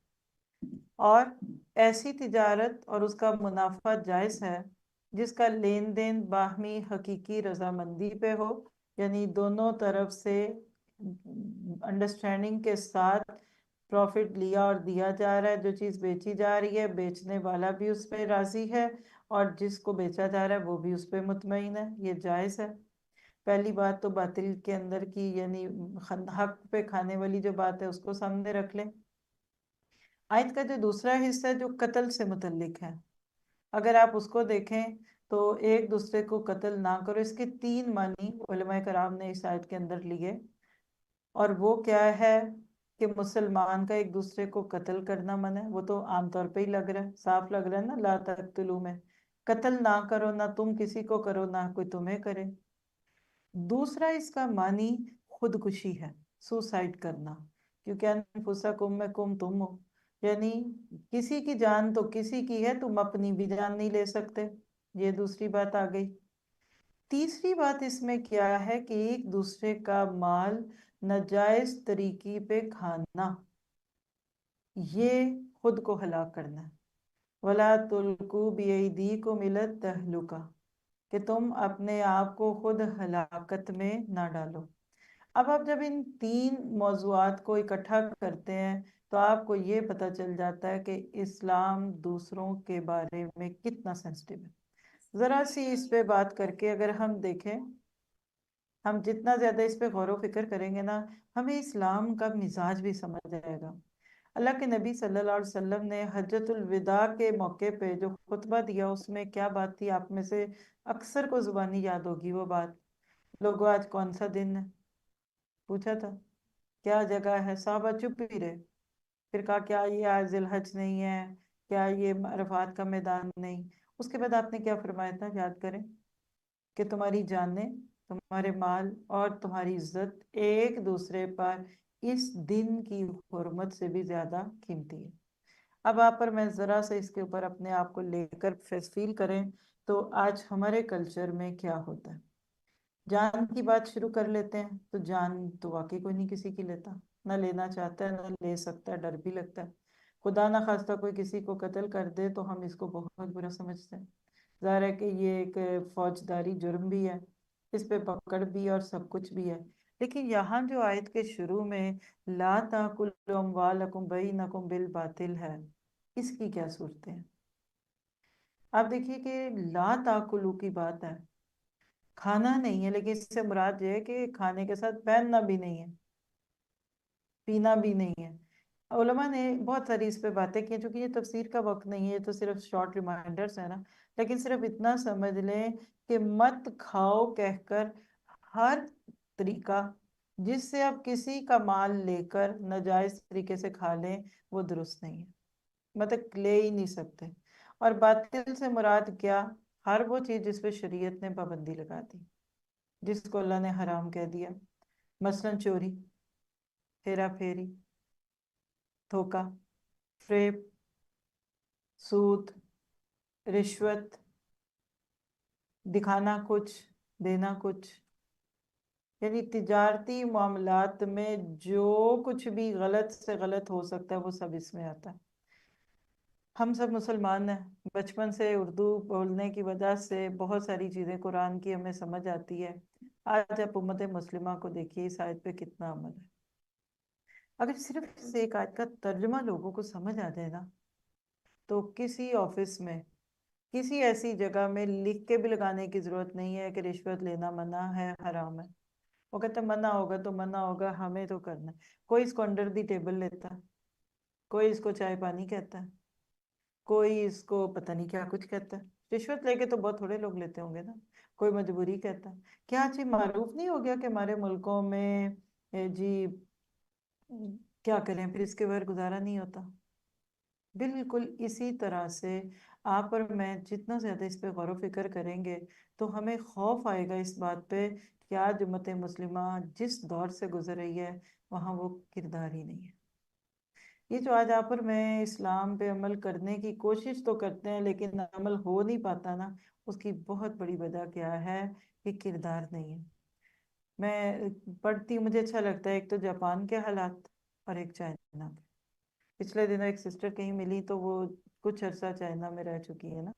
S3: اور ایسی تجارت اور اس کا منافع جائز ہے جس کا لین دین باہمی حقیقی رضامندی پہ ہو، یعنی دونوں طرف سے انڈرسٹینڈنگ کے ساتھ پروفٹ لیا اور دیا جا رہا ہے، جو چیز بیچی جا رہی ہے بیچنے والا بھی اس پہ راضی ہے اور جس کو بیچا جا رہا ہے وہ بھی اس پہ مطمئن ہے، یہ جائز ہے۔ پہلی بات تو باطل کے اندر کی یعنی حق پہ کھانے والی جو بات ہے اس کو سامنے رکھ لیں۔ آیت کا جو دوسرا حصہ ہے جو قتل سے متعلق ہے، اگر آپ اس کو دیکھیں تو ایک دوسرے کو قتل نہ کرو، اس کے تین معنی علماء کرام نے اس آیت کے اندر لیے، اور وہ کیا ہے کہ مسلمان کا ایک دوسرے کو قتل کرنا منع ہے، وہ تو عام طور پہ ہی لگ رہا ہے، صاف لگ رہا ہے نا، لا تقتلوا میں قتل نہ کرو، نہ تم کسی کو کرو نہ کوئی تمہیں کرے۔ دوسرا اس کا معنی خودکشی ہے، سوسائڈ کرنا، کیونکہ انفسکم میں کم تم ہو، یعنی کسی کی جان تو کسی کی ہے، تم اپنی بھی جان نہیں لے سکتے، یہ دوسری بات آ گئی۔ تیسری بات اس میں کیا ہے کہ ایک دوسرے کا مال ناجائز طریقے پہ کھانا، یہ خود کو ہلاک کرنا ہے۔ وَلَا تُلْقُوا بِأَيْدِيكُمْ إِلَى التَّهْلُكَةِ، کہ تم اپنے آپ کو خود ہلاکت میں نہ ڈالو۔ اب آپ جب ان تین موضوعات کو اکٹھا کرتے ہیں تو آپ کو یہ پتہ چل جاتا ہے کہ اسلام دوسروں کے بارے میں کتنا سینسٹیو ہے۔ ذرا سی اس پہ بات کر کے اگر ہم دیکھیں، ہم جتنا زیادہ اس پہ غور و فکر کریں گے نا، ہمیں اسلام کا مزاج بھی سمجھ آئے گا۔ اللہ کے نبی صلی اللہ علیہ وسلم نے حجۃ الوداع کے موقع پہ جو خطبہ دیا اس میں کیا بات تھی، آپ میں سے اکثر کو زبانی یاد ہوگی وہ بات۔ لوگوں آج کون سا دن ہے پوچھا تھا، کیا جگہ ہے، صحابہ چپ ہی رہے، پھر کہا کیا یہ آج ذی الحج نہیں ہے، کیا یہ عرفات کا میدان نہیں، اس کے بعد آپ نے کیا فرمایا تھا یاد کریں، کہ تمہاری جانیں، تمہارے مال اور تمہاری عزت ایک دوسرے پر اس دن کی حرمت سے بھی زیادہ قیمتی ہے۔ اب آپ پر میں ذرا سے اس کے اوپر اپنے آپ کو لے کر فیل کریں تو آج ہمارے کلچر میں کیا ہوتا ہے۔ جان کی بات شروع کر لیتے ہیں تو جان تو واقعی کوئی نہیں کسی کی لیتا، نہ لینا چاہتا ہے نہ لے سکتا ہے، ڈر بھی لگتا ہے۔ خدا نہ خواستہ کوئی کسی کو قتل کر دے تو ہم اس کو بہت برا سمجھتے ہیں، ظاہر ہے کہ یہ ایک فوجداری جرم بھی ہے، اس پہ پکڑ بھی اور سب کچھ بھی ہے۔ لیکن یہاں جو آیت کے شروع میں لا تاکلوا اموالکم بینکم بالباطل ہے، اس کی کیا صورتیں ہیں؟ آپ دیکھیے کہ لا تاکلو کی بات ہے، کھانا نہیں ہے، لیکن اس سے مراد یہ ہے کہ کھانے کے ساتھ پہننا بھی نہیں ہے، پینا بھی نہیں ہے۔ علماء نے بہت ساری اس پہ باتیں کی، چونکہ یہ تفسیر کا وقت نہیں ہے، یہ تو صرف شارٹ ریمائنڈرز ہیں نا، لیکن صرف اتنا سمجھ لیں کہ مت کھاؤ کہہ کر ہر طریقہ جس سے آپ کسی کا مال لے کر ناجائز طریقے سے کھا لیں وہ درست نہیں ہے، مطلب لے ہی نہیں سکتے۔ اور باطل سے مراد کیا؟ ہر وہ چیز جس پہ شریعت نے پابندی لگا دی، جس کو اللہ نے حرام کہہ دیا، مثلا چوری، ہیرا پھیری، دھوکہ، فریب، سود، رشوت، دکھانا کچھ دینا کچھ، یعنی تجارتی معاملات میں جو کچھ بھی غلط سے غلط ہو سکتا ہے وہ سب اس میں آتا ہے۔ ہم سب مسلمان ہیں، بچپن سے اردو بولنے کی وجہ سے بہت ساری چیزیں قرآن کی ہمیں سمجھ آتی ہے۔ آج آپ امت مسلمہ کو دیکھیے اس آیت پہ کتنا عمل ہے۔ اگر صرف اس ایک آیت کا ترجمہ لوگوں کو سمجھ آ جائے نا تو کسی آفس میں کسی ایسی جگہ میں لکھ کے بھی لگانے کی ضرورت نہیں ہے کہ رشوت لینا منع ہے، حرام ہے. وہ کہتے ہیں منع ہوگا تو منع ہوگا، ہمیں تو کرنا ہے. کوئی اس کو انڈر دی ٹیبل لیتا ہے، کوئی اس کو چائے پانی کہتا ہے، کوئی اس کو پتہ نہیں کیا کچھ کہتا ہے. رشوت لے کے تو بہت تھوڑے لوگ لیتے ہوں گے نا. کوئی مجبوری کہتا ہے. کیا چیز معروف نہیں ہو گیا کہ ہمارے ملکوں میں جی کیا کریں، پھر اس کے بغیر گزارا نہیں ہوتا. بالکل اسی طرح سے آپ اور میں جتنا زیادہ اس پہ غور و فکر کریں گے تو ہمیں خوف آئے گا اس بات پہ کہ آج امت مسلمہ جس دور سے گزر رہی ہے وہاں وہ کردار ہی نہیں ہے. یہ جو آج آپ اور میں اسلام پہ عمل کرنے کی کوشش تو کرتے ہیں لیکن عمل ہو نہیں پاتا نا، اس کی بہت بڑی وجہ کیا ہے کہ کردار نہیں ہے. میں پڑھتی مجھے اچھا لگتا ہے ایک تو جاپان کے حالات اور ایک چائنا کے. پچھلے دنوں ایک سسٹر کہیں ملی تو وہ کچھ عرصہ چائنا میں رہ چکی ہے نا،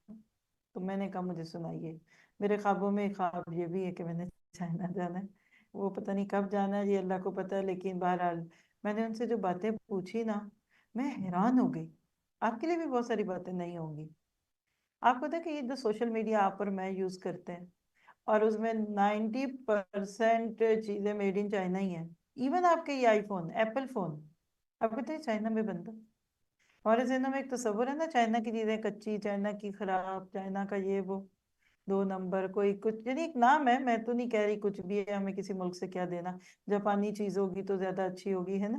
S3: تو میں نے کہا مجھے سنائیے. میرے خوابوں میں خواب یہ بھی ہے کہ میں نے چائنا جانا ہے. وہ پتہ نہیں کب جانا ہے، یہ اللہ کو پتہ ہے. لیکن بہرحال میں نے ان سے جو باتیں پوچھی نا، میں حیران ہو گئی. آپ کے لیے بھی بہت ساری باتیں نہیں ہوں گی. آپ کو پتہ ہے کہ یہ جو سوشل میڈیا آپ اور میں یوز کرتے ہیں اور اس میں 90% چیزیں میڈ ان چائنا ہی ہیں. ایون آپ کے یہ آئی فون، ایپل فون، آپ کو پتہ ہے چائنا میں بنتا. ہمارے ذہنوں میں ایک تصور ہے نا، چائنا کی چیزیں کچی، چائنا کی خراب، چائنا کا یہ وہ 2 نمبر کوئی کچھ، یعنی ایک نام ہے. میں تو نہیں کہہ رہی کچھ بھی ہے، ہمیں کسی ملک سے کیا دینا. جاپانی چیز ہوگی تو زیادہ اچھی ہوگی، ہے نا.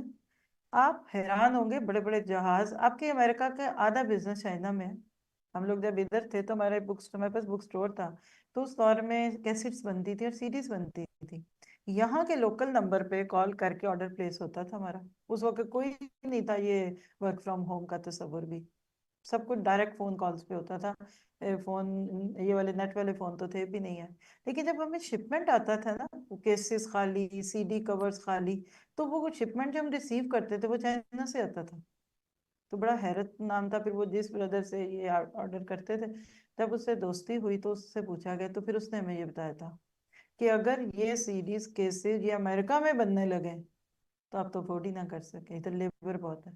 S3: آپ حیران ہوں گے، بڑے بڑے جہاز. آپ کے امریکہ کا آدھا بزنس چائنا میں ہے. ہم لوگ جب ادھر تھے تو ہمارے پاس بک سٹور تھا، تو اس دور میں کیسٹس بنتی تھی اور سیڈیز بنتی تھی. یہاں کے لوکل نمبر پہ کال کر کے آرڈر پلیس ہوتا تھا ہمارا. اس وقت کوئی نہیں تھا یہ ورک فرام ہوم کا تصور بھی. سب کچھ ڈائریکٹ فون کالز پہ ہوتا تھا. فون یہ والے نیٹ والے فون تو تھے بھی نہیں ہیں. لیکن جب ہمیں شپمنٹ آتا تھا نا، وہ کیسز خالی، سی ڈی کورز خالی، تو وہ شپمنٹ جو ہم ریسیو کرتے تھے وہ چائنا سے آتا تھا. تو بڑا حیرت نام تھا. پھر وہ جس بردر سے یہ آرڈر کرتے تھے، جب اس سے دوستی ہوئی تو اس سے پوچھا گیا تو پھر اس نے ہمیں یہ بتایا تھا کہ اگر یہ سی ڈیز کیسز یہ امریکہ میں بننے لگے تو آپ تو افورڈ ہی نہ کر سکے، ادھر لیبر بہت ہے.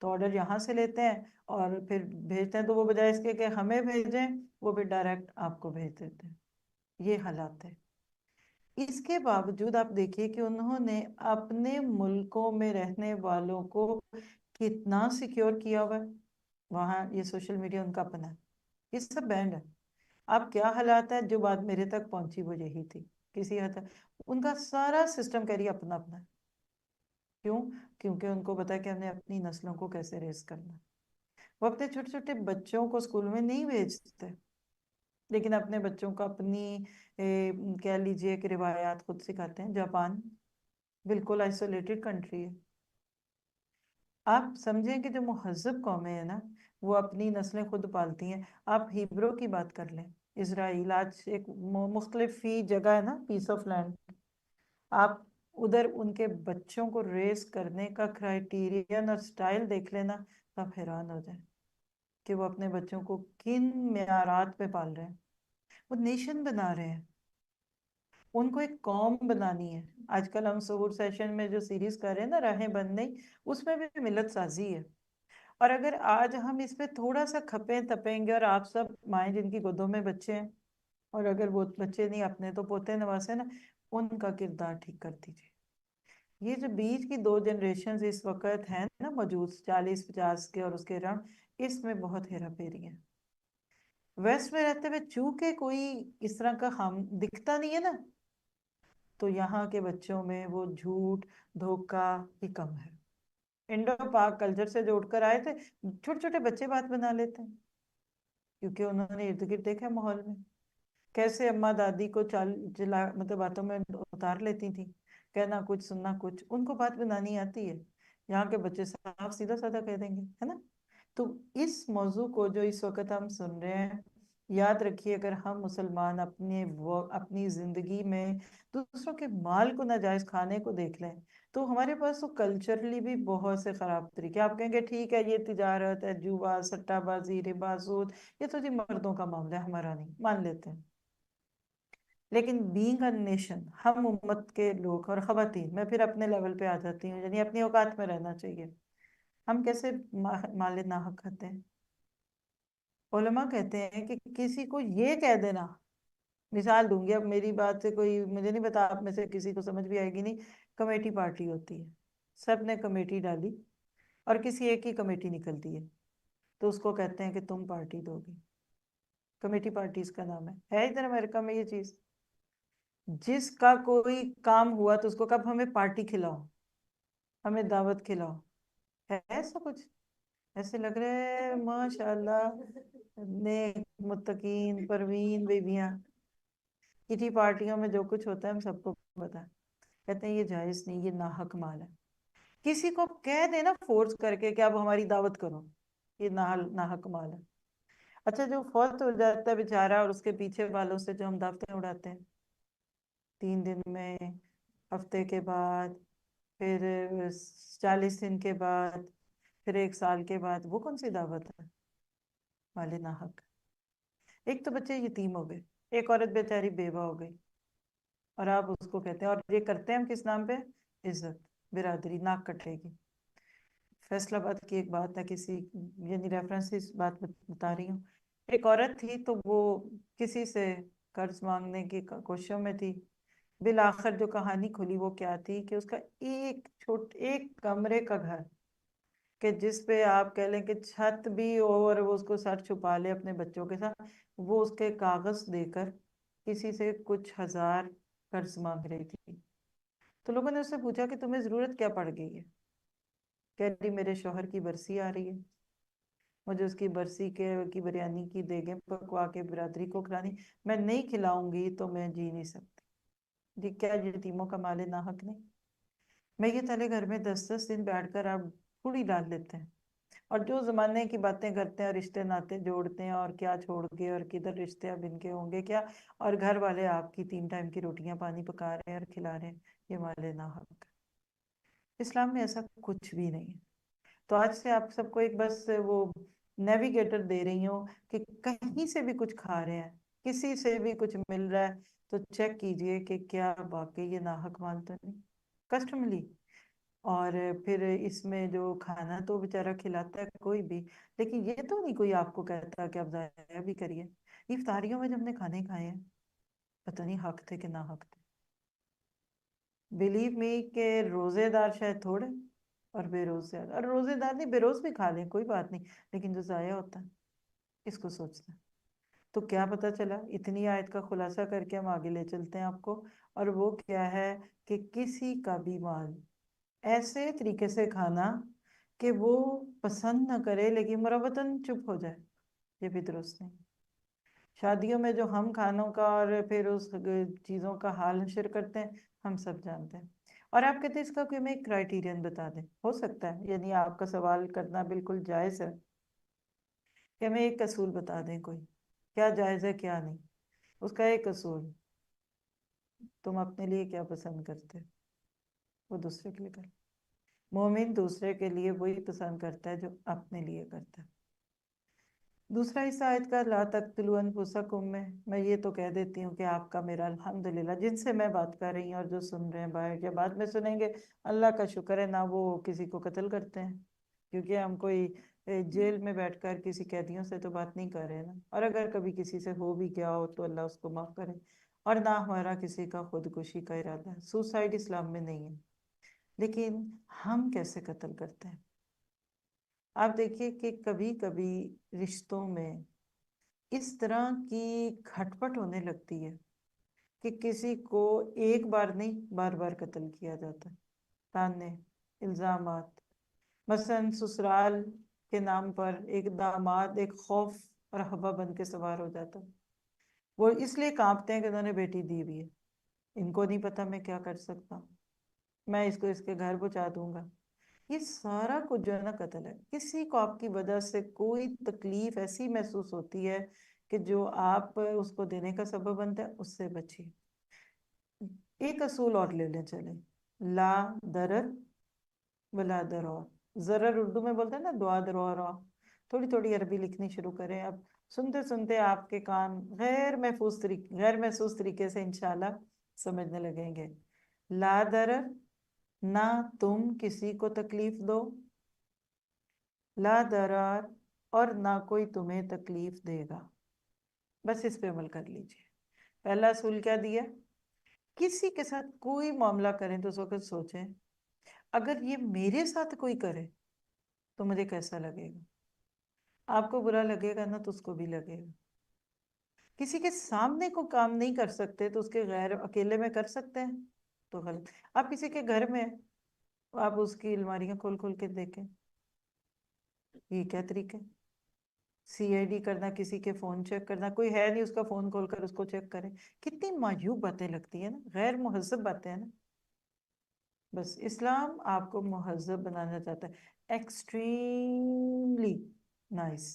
S3: تو آرڈر یہاں سے لیتے ہیں اور پھر بھیجتے ہیں، تو وہ بجائے اس کے کہ ہمیں بھیجیں، وہ بھی ڈائریکٹ آپ کو بھیج دیتے ہیں. یہ حالات ہے. اس کے باوجود آپ دیکھیے کہ انہوں نے اپنے ملکوں میں رہنے والوں کو کتنا سیکیور کیا ہوا ہے. وہاں یہ سوشل میڈیا ان کا اپنا ہے، یہ سب بینڈ ہے. اب کیا حالات ہے، جو بات میرے تک پہنچی وہ یہی تھی. کسی حد تک ان کا سارا سسٹم کہہ رہی اپنا اپنا ہے. کیوں؟ کیونکہ ان کو پتا ہے کہ ہم نے اپنی نسلوں کو کیسے ریز کرنا. وہ اپنے چھوٹے چھوٹے بچوں کو اسکول میں نہیں بھیجتے، لیکن اپنے بچوں کو اپنی کہہ لیجئے کہ روایات خود سکھاتے ہیں. جاپان بالکل آئسولیٹڈ کنٹری ہے. آپ سمجھیں کہ جو مہذب قومیں ہیں نا، وہ اپنی نسلیں خود پالتی ہیں. آپ ہیبرو کی بات کر لیں، اسرائیل آج ایک مختلف فی جگہ ہے نا، پیس آف لینڈ. آپ ادھر ان کے بچوں کو ریز کرنے کا کرائیٹیرین اور سٹائل دیکھ لینا تو آپ حیران ہو جائیں کہ وہ اپنے بچوں کو کن معیارات پہ پال رہے ہیں. وہ نیشن بنا رہے ہیں، ان کو ایک قوم بنانی ہے. آج کل ہم سہور سیشن میں جو سیریز کر رہے ہیں نا، راہیں بندنی، اس میں بھی ملت سازی ہے. اور اگر آج ہم اس پہ تھوڑا سا کھپیں تپیں گے، اور آپ سب مائیں جن کی گودوں میں بچے ہیں، اور اگر وہ بچے نہیں اپنے تو پوتے نواسے نا، ان کا کردار ٹھیک کر دیجیے. یہ جو بیچ کی 2 جنریشنز اس وقت ہیں نا موجود، 40-50 کے اور اس کے اراؤنڈ، اس میں بہت ہیرا پھیری ہے. ویسٹ میں رہتے ہوئے چونکہ کوئی اس طرح کا ہم دکھتا نہیں ہے نا، تو یہاں کے بچوں میں وہ جھوٹ دھوکہ ہی کم ہے. انڈو پاک کلچر سے جو اٹھ کر آئے تھے، چھوٹے چھوٹے بچے بات بنا لیتے ہیں کیونکہ انہوں نے ارد گرد دیکھا ماحول میں کیسے اماں دادی کو مطلب باتوں میں اتار لیتی تھی. کہنا کچھ سننا کچھ، ان کو بات بنانی آتی ہے. یہاں کے بچے صاف سیدھا سادہ کہہ دیں گے، ہے نا. تو اس موضوع کو جو اس وقت ہم سن رہے ہیں، یاد رکھیے اگر ہم مسلمان اپنی زندگی میں دوسروں کے مال کو ناجائز کھانے کو دیکھ لیں، تو ہمارے پاس تو کلچرلی بھی بہت سے خراب طریقے. آپ کہیں گے ٹھیک ہے یہ تجارت ہے، جوا، سٹہ بازی، ربا، سود، یہ تو جی مردوں کا معاملہ ہے، ہمارا نہیں، مان لیتے ہیں. لیکن بینگ اے نیشن، ہم امت کے لوگ اور خواتین، میں پھر اپنے لیول پہ آ جاتی ہوں، یعنی اپنی اوقات میں رہنا چاہیے. ہم کیسے مال ناحق کھاتے ہیں؟ علماء کہتے ہیں کہ کسی کو یہ کہہ دینا، مثال دوں گی، اب میری بات سے کوئی، مجھے نہیں پتا آپ میں سے کسی کو سمجھ بھی آئے گی نہیں، کمیٹی پارٹی ہوتی ہے، سب نے کمیٹی ڈالی اور کسی ایک کی کمیٹی نکلتی ہے، تو اس کو کہتے ہیں کہ تم پارٹی دو گی، کمیٹی پارٹی اس کا نام ہے ادھر امریکہ میں یہ چیز، جس کا کوئی کام ہوا تو اس کو کب ہمیں پارٹی کھلاؤ، ہمیں دعوت کھلاؤ، ہے ایسا کچھ؟ ایسے لگ رہے ہیں ماشاءاللہ نیک متقین پروین بیبیاں، کسی پارٹیوں میں جو کچھ ہوتا ہے ہم سب کو پتا ہے، کہتے ہیں یہ جائز نہیں، یہ ناحق مال ہے، کسی کو کہہ دینا فورس کر کے کہ اب ہماری دعوت کرو، یہ ناحق مال ہے۔ اچھا جو فوت ہو جاتا ہے بیچارہ اور اس کے پیچھے والوں سے جو ہم دعوتیں اڑاتے ہیں 3 دن میں، ہفتے کے بعد، پھر 40 دن کے بعد، پھر 1 سال کے بعد، وہ کون سی دعوت ہے؟ مال ناحق۔ ایک تو بچے یتیم ہو گئے، ایک عورت بیچاری بیوہ ہو گئی، اور آپ اس کو کہتے ہیں، اور یہ کرتے ہیں ہم کس نام پہ؟ عزت، برادری، ناک کٹے گی۔ فیصل آباد کی ایک بات ہے، کسی یعنی ریفرنس سے اس بات بتا رہی ہوں، ایک عورت تھی تو وہ کسی سے قرض مانگنے کی کوششوں میں تھی، بالآخر جو کہانی کھلی وہ کیا تھی کہ اس کا ایک کمرے کا گھر، کہ جس پہ آپ کہہ لیں کہ چھت بھی اور وہ اس کو سر چھپا لے اپنے بچوں کے ساتھ، وہ اس کے کاغذ دے کر کسی سے کچھ ہزار قرض مانگ رہی تھی، تو لوگوں نے اس سے پوچھا کہ تمہیں ضرورت کیا پڑ گئی ہے؟ کہہ رہی میرے شوہر کی برسی آ رہی ہے، مجھے اس کی برسی کی بریانی کی دیگیں پکوا کے برادری کو کھلانی، میں نہیں کھلاؤں گی تو میں جی نہیں سکتی۔ جی کیا یتیموں کا مال ناحق نہیں؟ میں یہ تلے گھر میں 10 دن بیٹھ کر آپ پوڑی ڈال لیتے ہیں، اور جو زمانے کی باتیں کرتے ہیں اور رشتے ناتے جوڑتے ہیں، اور کیا چھوڑ کے اور کدھر رشتے اب ان کے ہوں گے کیا، اور گھر والے آپ کی 3 ٹائم کی روٹیاں پانی پکا رہے ہیں اور کھلا رہے ہیں، یہ مال ناحق۔ اسلام میں ایسا کچھ بھی نہیں ہے۔ تو آج سے آپ سب کو ایک بس وہ نیویگیٹر دے رہی ہوں کہ کہیں سے بھی کچھ کھا رہے ہیں، کسی سے بھی کچھ مل رہا ہے تو چیک کیجئے کہ کیا واقعی یہ ناحق مال تو نہیں، کسٹملی۔ اور پھر اس میں جو کھانا تو بیچارہ کھلاتا ہے کوئی بھی، لیکن یہ تو نہیں کوئی آپ کو کہتا کہ آپ ضائع بھی کریے۔ افطاریوں میں جب ہم نے کھانے کھائے ہیں، پتہ نہیں حق تھے کہ نہ حق تھے، بلیو می کہ روزے دار شاید تھوڑے اور بے روز زیادہ، اور روزے دار نہیں بے روز بھی کھا لیں کوئی بات نہیں، لیکن جو ضائع ہوتا ہے اس کو سوچتا ہے۔ تو کیا پتا چلا، اتنی آیت کا خلاصہ کر کے ہم آگے لے چلتے ہیں آپ کو، اور وہ کیا ہے کہ کسی کا بھی مال ایسے طریقے سے کھانا کہ وہ پسند نہ کرے لیکن مروتاً چپ ہو جائے، یہ بھی درست نہیں۔ شادیوں میں جو ہم کھانوں کا اور پھر اس چیزوں کا حال نشر کرتے ہیں ہم سب جانتے ہیں، اور آپ کہتے ہیں اس کا کوئی ہمیں ایک کرائیٹیرین بتا دیں، ہو سکتا ہے، یعنی آپ کا سوال کرنا بالکل جائز ہے کہ ہمیں ایک اصول بتا دیں، کوئی کیا جائز ہے کیا نہیں، اس کا ایک اصول، تم اپنے لیے کیا پسند کرتے وہ دوسرے کے لیے کر، مومن دوسرے کے لیے وہی پسند کرتا ہے جو اپنے لیے کرتا ہے۔ دوسرا حصہ آیت کا لا تقتلوا انفسکم میں یہ تو کہہ دیتی ہوں کہ آپ کا میرا الحمدللہ جن سے میں بات کر رہی ہوں اور جو سن رہے ہیں باہر یا بعد میں سنیں گے، اللہ کا شکر ہے نہ وہ کسی کو قتل کرتے ہیں، کیونکہ ہم کوئی جیل میں بیٹھ کر کسی قیدیوں سے تو بات نہیں کر رہے نا، اور اگر کبھی کسی سے ہو بھی گیا ہو تو اللہ اس کو معاف کرے، اور نہ ہمارا کسی کا خودکشی کا ارادہ ہے، سوسائڈ اسلام میں نہیں ہے۔ لیکن ہم کیسے قتل کرتے ہیں؟ آپ دیکھیے کہ کبھی کبھی رشتوں میں اس طرح کی کھٹ پٹ ہونے لگتی ہے کہ کسی کو ایک بار نہیں بار بار قتل کیا جاتا ہے، تانے الزامات، مثلا سسرال کے نام پر ایک داماد ایک خوف اور ہوا بن کے سوار ہو جاتا ہے، وہ اس لیے کانپتے ہیں کہ انہوں نے بیٹی دی ہوئی ہے، ان کو نہیں پتا میں کیا کر سکتا ہوں، میں اس کو اس کے گھر پہنچا دوں گا، یہ سارا کچھ جو ہے نا قتل ہے۔ کسی کو آپ کی وجہ سے کوئی تکلیف ایسی محسوس ہوتی ہے کہ جو آپ اس کو دینے کا سبب بنتا ہے، اس سے بچیے۔ ایک اصول اور لے لیں چلیں، لا ضرر ولا ضرار، ضرر اردو میں بولتے ہیں نا دعا درورا، تھوڑی تھوڑی عربی لکھنی شروع کریں، اب سنتے سنتے آپ کے کان غیر محسوس طریقے سے انشاءاللہ سمجھنے لگیں گے۔ لا ضرر، نہ تم کسی کو تکلیف دو، لا ضرار، اور نہ کوئی تمہیں تکلیف دے گا. بس اس پہ عمل کر لیجیے. پہلا اصول کیا دیا؟ کسی کے ساتھ کوئی معاملہ کریں تو اس وقت سوچیں اگر یہ میرے ساتھ کوئی کرے تو مجھے کیسا لگے گا. آپ کو برا لگے گا نا تو اس کو بھی لگے گا. کسی کے سامنے کو کام نہیں کر سکتے تو اس کے غیر اکیلے میں کر سکتے ہیں تو غلط. آپ کسی کے گھر میں آپ اس کی الماریاں کھول کھول کے دیکھیں. یہ کیا طریقہ ہے؟ سی آئی ڈی کرنا, کسی کے فون چیک کرنا, کوئی ہے نہیں اس کا فون کھول کر اس کو چیک کریں. کتنی معیوب باتیں لگتی ہیں نا, غیر مہذب باتیں ہیں نا. بس اسلام آپ کو مہذب بنانا چاہتا ہے. Extremely nice.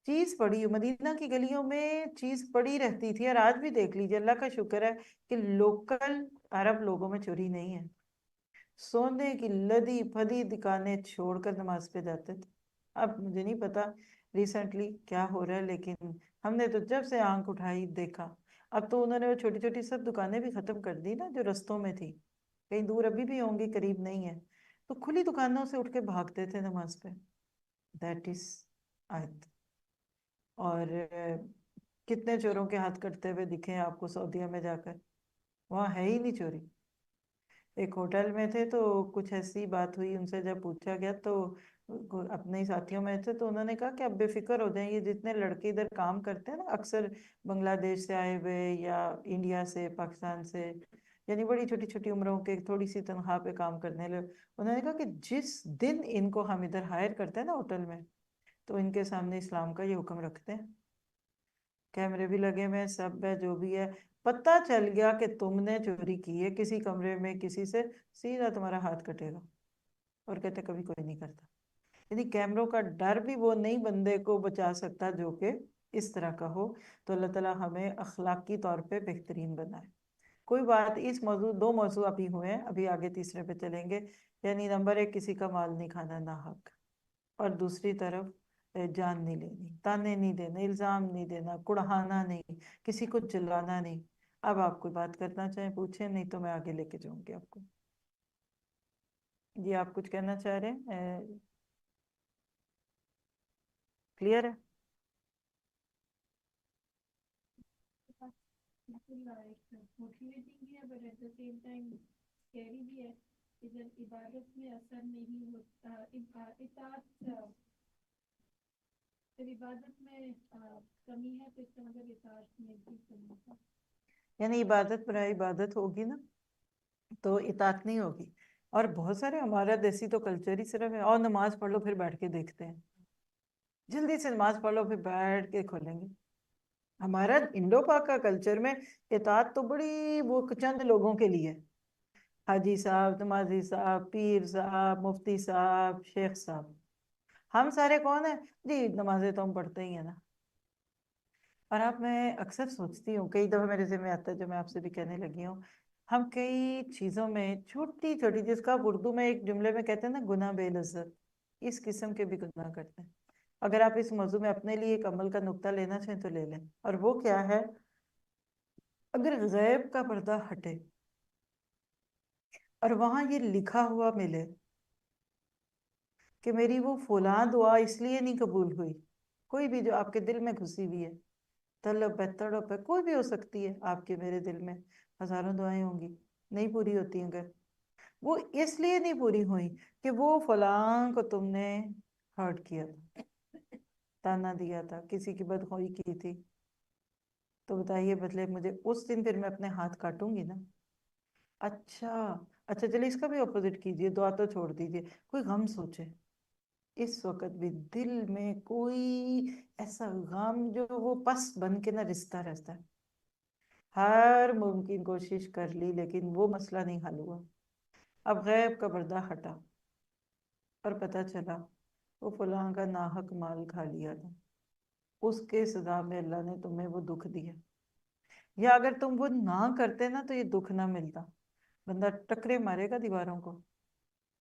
S3: چیز پڑی ہو مدینہ کی گلیوں میں, چیز پڑی رہتی تھی, اور آج بھی دیکھ لیجیے. اللہ کا شکر ہے کہ لوکل عرب لوگوں میں چوری نہیں ہے. سونے کی لدی پھدی دکانیں چھوڑ کر نماز پہ جاتے تھے. اب مجھے نہیں پتا ریسنٹلی کیا ہو رہا ہے, لیکن ہم نے تو جب سے آنکھ اٹھائی دیکھا. اب تو انہوں نے وہ چھوٹی چھوٹی سب دکانیں بھی ختم کر دی نا جو رستوں میں تھی. کہیں دور ابھی بھی ہوں گی, قریب نہیں ہے. تو کھلی دکانوں سے اٹھ کے بھاگتے تھے نماز پہ. دیٹ از آیت. اور کتنے چوروں کے ہاتھ کٹتے ہوئے دکھے ہیں آپ کو سعودیہ میں جا کر. وہاں ہے ہی نہیں چوری. ایک ہوٹل میں تھے تو کچھ ایسی بات ہوئی, ان سے جب پوچھا گیا تو اپنے ہی ساتھیوں میں تھے تو انہوں نے کہا کہ اب بے فکر ہو جائیں, یہ جتنے لڑکے ادھر کام کرتے ہیں نا اکثر بنگلہ دیش سے آئے ہوئے یا انڈیا سے, پاکستان سے, یعنی بڑی چھوٹی چھوٹی عمروں کے تھوڑی سی تنخواہ پہ کام کرنے لگے. انہوں نے کہا کہ جس دن ان کو ہم ادھر ہائر کرتے ہیں نا ہوٹل میں تو ان کے سامنے اسلام کا یہ حکم رکھتے ہیں. کیمرے بھی لگے ہوئے ہیں, سب ہے, جو بھی ہے. پتہ چل گیا کہ تم نے چوری کی ہے کسی کمرے میں کسی سے, سیدھا تمہارا ہاتھ کٹے گا. اور کہتے کبھی کوئی نہیں کرتا. یعنی کیمروں کا ڈر بھی وہ نہیں بندے کو بچا سکتا جو کہ اس طرح کا ہو. تو اللہ تعالیٰ ہمیں اخلاقی طور پہ بہترین بنائے. کوئی بات, اس موضوع, 2 موضوع ابھی ہوئے ہیں, ابھی آگے تیسرے پہ چلیں گے. یعنی نمبر 1 کسی کا مال نہیں کھانا ناحق, اور دوسری طرف جان نہیں لینی, تانے نہیں دینے, الزام نہیں دینا, کڑھانا نہیں, کسی کو جلانا نہیں. اب آپ کوئی بات کرنا چاہیں پوچھیں, نہیں تو میں آگے لے کے جاؤں گی آپ کو. جی آپ کچھ کہنا چاہ رہے ہیں؟ کلیئر ہے؟
S2: موٹیویٹنگ بھی ہے but at the same time scary بھی ہے کہ جب عبادت میں اثر نہیں ہوتا, اطاعت جب عبادت میں کمی ہے تو اس کا مطلب اطاعت میں بھی کمی ہے.
S3: یعنی عبادت برائے عبادت ہوگی نا تو اطاعت نہیں ہوگی. اور بہت سارے ہمارا دیسی تو کلچر ہی صرف ہے, اور نماز پڑھ لو پھر بیٹھ کے دیکھتے ہیں, جلدی سے نماز پڑھ لو پھر بیٹھ کے کھولیں گے. ہمارا انڈو پاک کا کلچر میں اطاعت تو بڑی وہ چند لوگوں کے لیے, حاجی صاحب, نمازی صاحب, پیر صاحب, مفتی صاحب, شیخ صاحب. ہم سارے کون ہیں جی؟ نمازیں تو ہم پڑھتے ہی ہیں نا. اور آپ, میں اکثر سوچتی ہوں, کئی دفعہ میرے ذہن میں آتا ہے جو میں آپ سے بھی کہنے لگی ہوں, ہم کئی چیزوں میں چھوٹی چھوٹی, جس کا اردو میں ایک جملے میں کہتے ہیں نا گناہ بے لذت, اس قسم کے بھی گناہ کرتے ہیں. اگر آپ اس موضوع میں اپنے لیے ایک عمل کا نقطہ لینا چاہیں تو لے لیں, اور وہ کیا ہے؟ اگر غیب کا پردہ ہٹے اور وہاں یہ لکھا ہوا ملے کہ میری وہ فلاں دعا اس لیے نہیں قبول ہوئی, کوئی بھی جو آپ کے دل میں گھسی ہوئی ہے, طلب ہے, تڑپ ہے, کوئی بھی ہو سکتی ہے آپ کے میرے دل میں, ہزاروں دعائیں ہوں گی نہیں پوری ہوتی ہیں, اگر وہ اس لیے نہیں پوری ہوئی کہ وہ فلاں کو تم نے ہرٹ کیا تھا, تانا دیا تھا, کسی کی بدخواہی کی تھی, تو بتائیے بدلے مجھے اس دن پھر میں اپنے ہاتھ کاٹوں گی نا. اچھا چلیے اس کا بھی اپوزٹ کیجئے, دعا تو چھوڑ دیجئے, کوئی غم سوچے. اس وقت بھی دل میں کوئی ایسا غم جو وہ پس بن کے نہ رستا رہتا ہے, ہر ممکن کوشش کر لی لیکن وہ مسئلہ نہیں حل ہوا. اب غیب کا پردہ ہٹا اور پتہ چلا وہ فلاں کا ناحق مال کھا لیا تھا, اس کے سزا میں اللہ نے تمہیں وہ دکھ دیا. یا اگر تم وہ نہ کرتے نا تو یہ دکھ نہ ملتا, بندہ ٹکرے مارے گا دیواروں کو.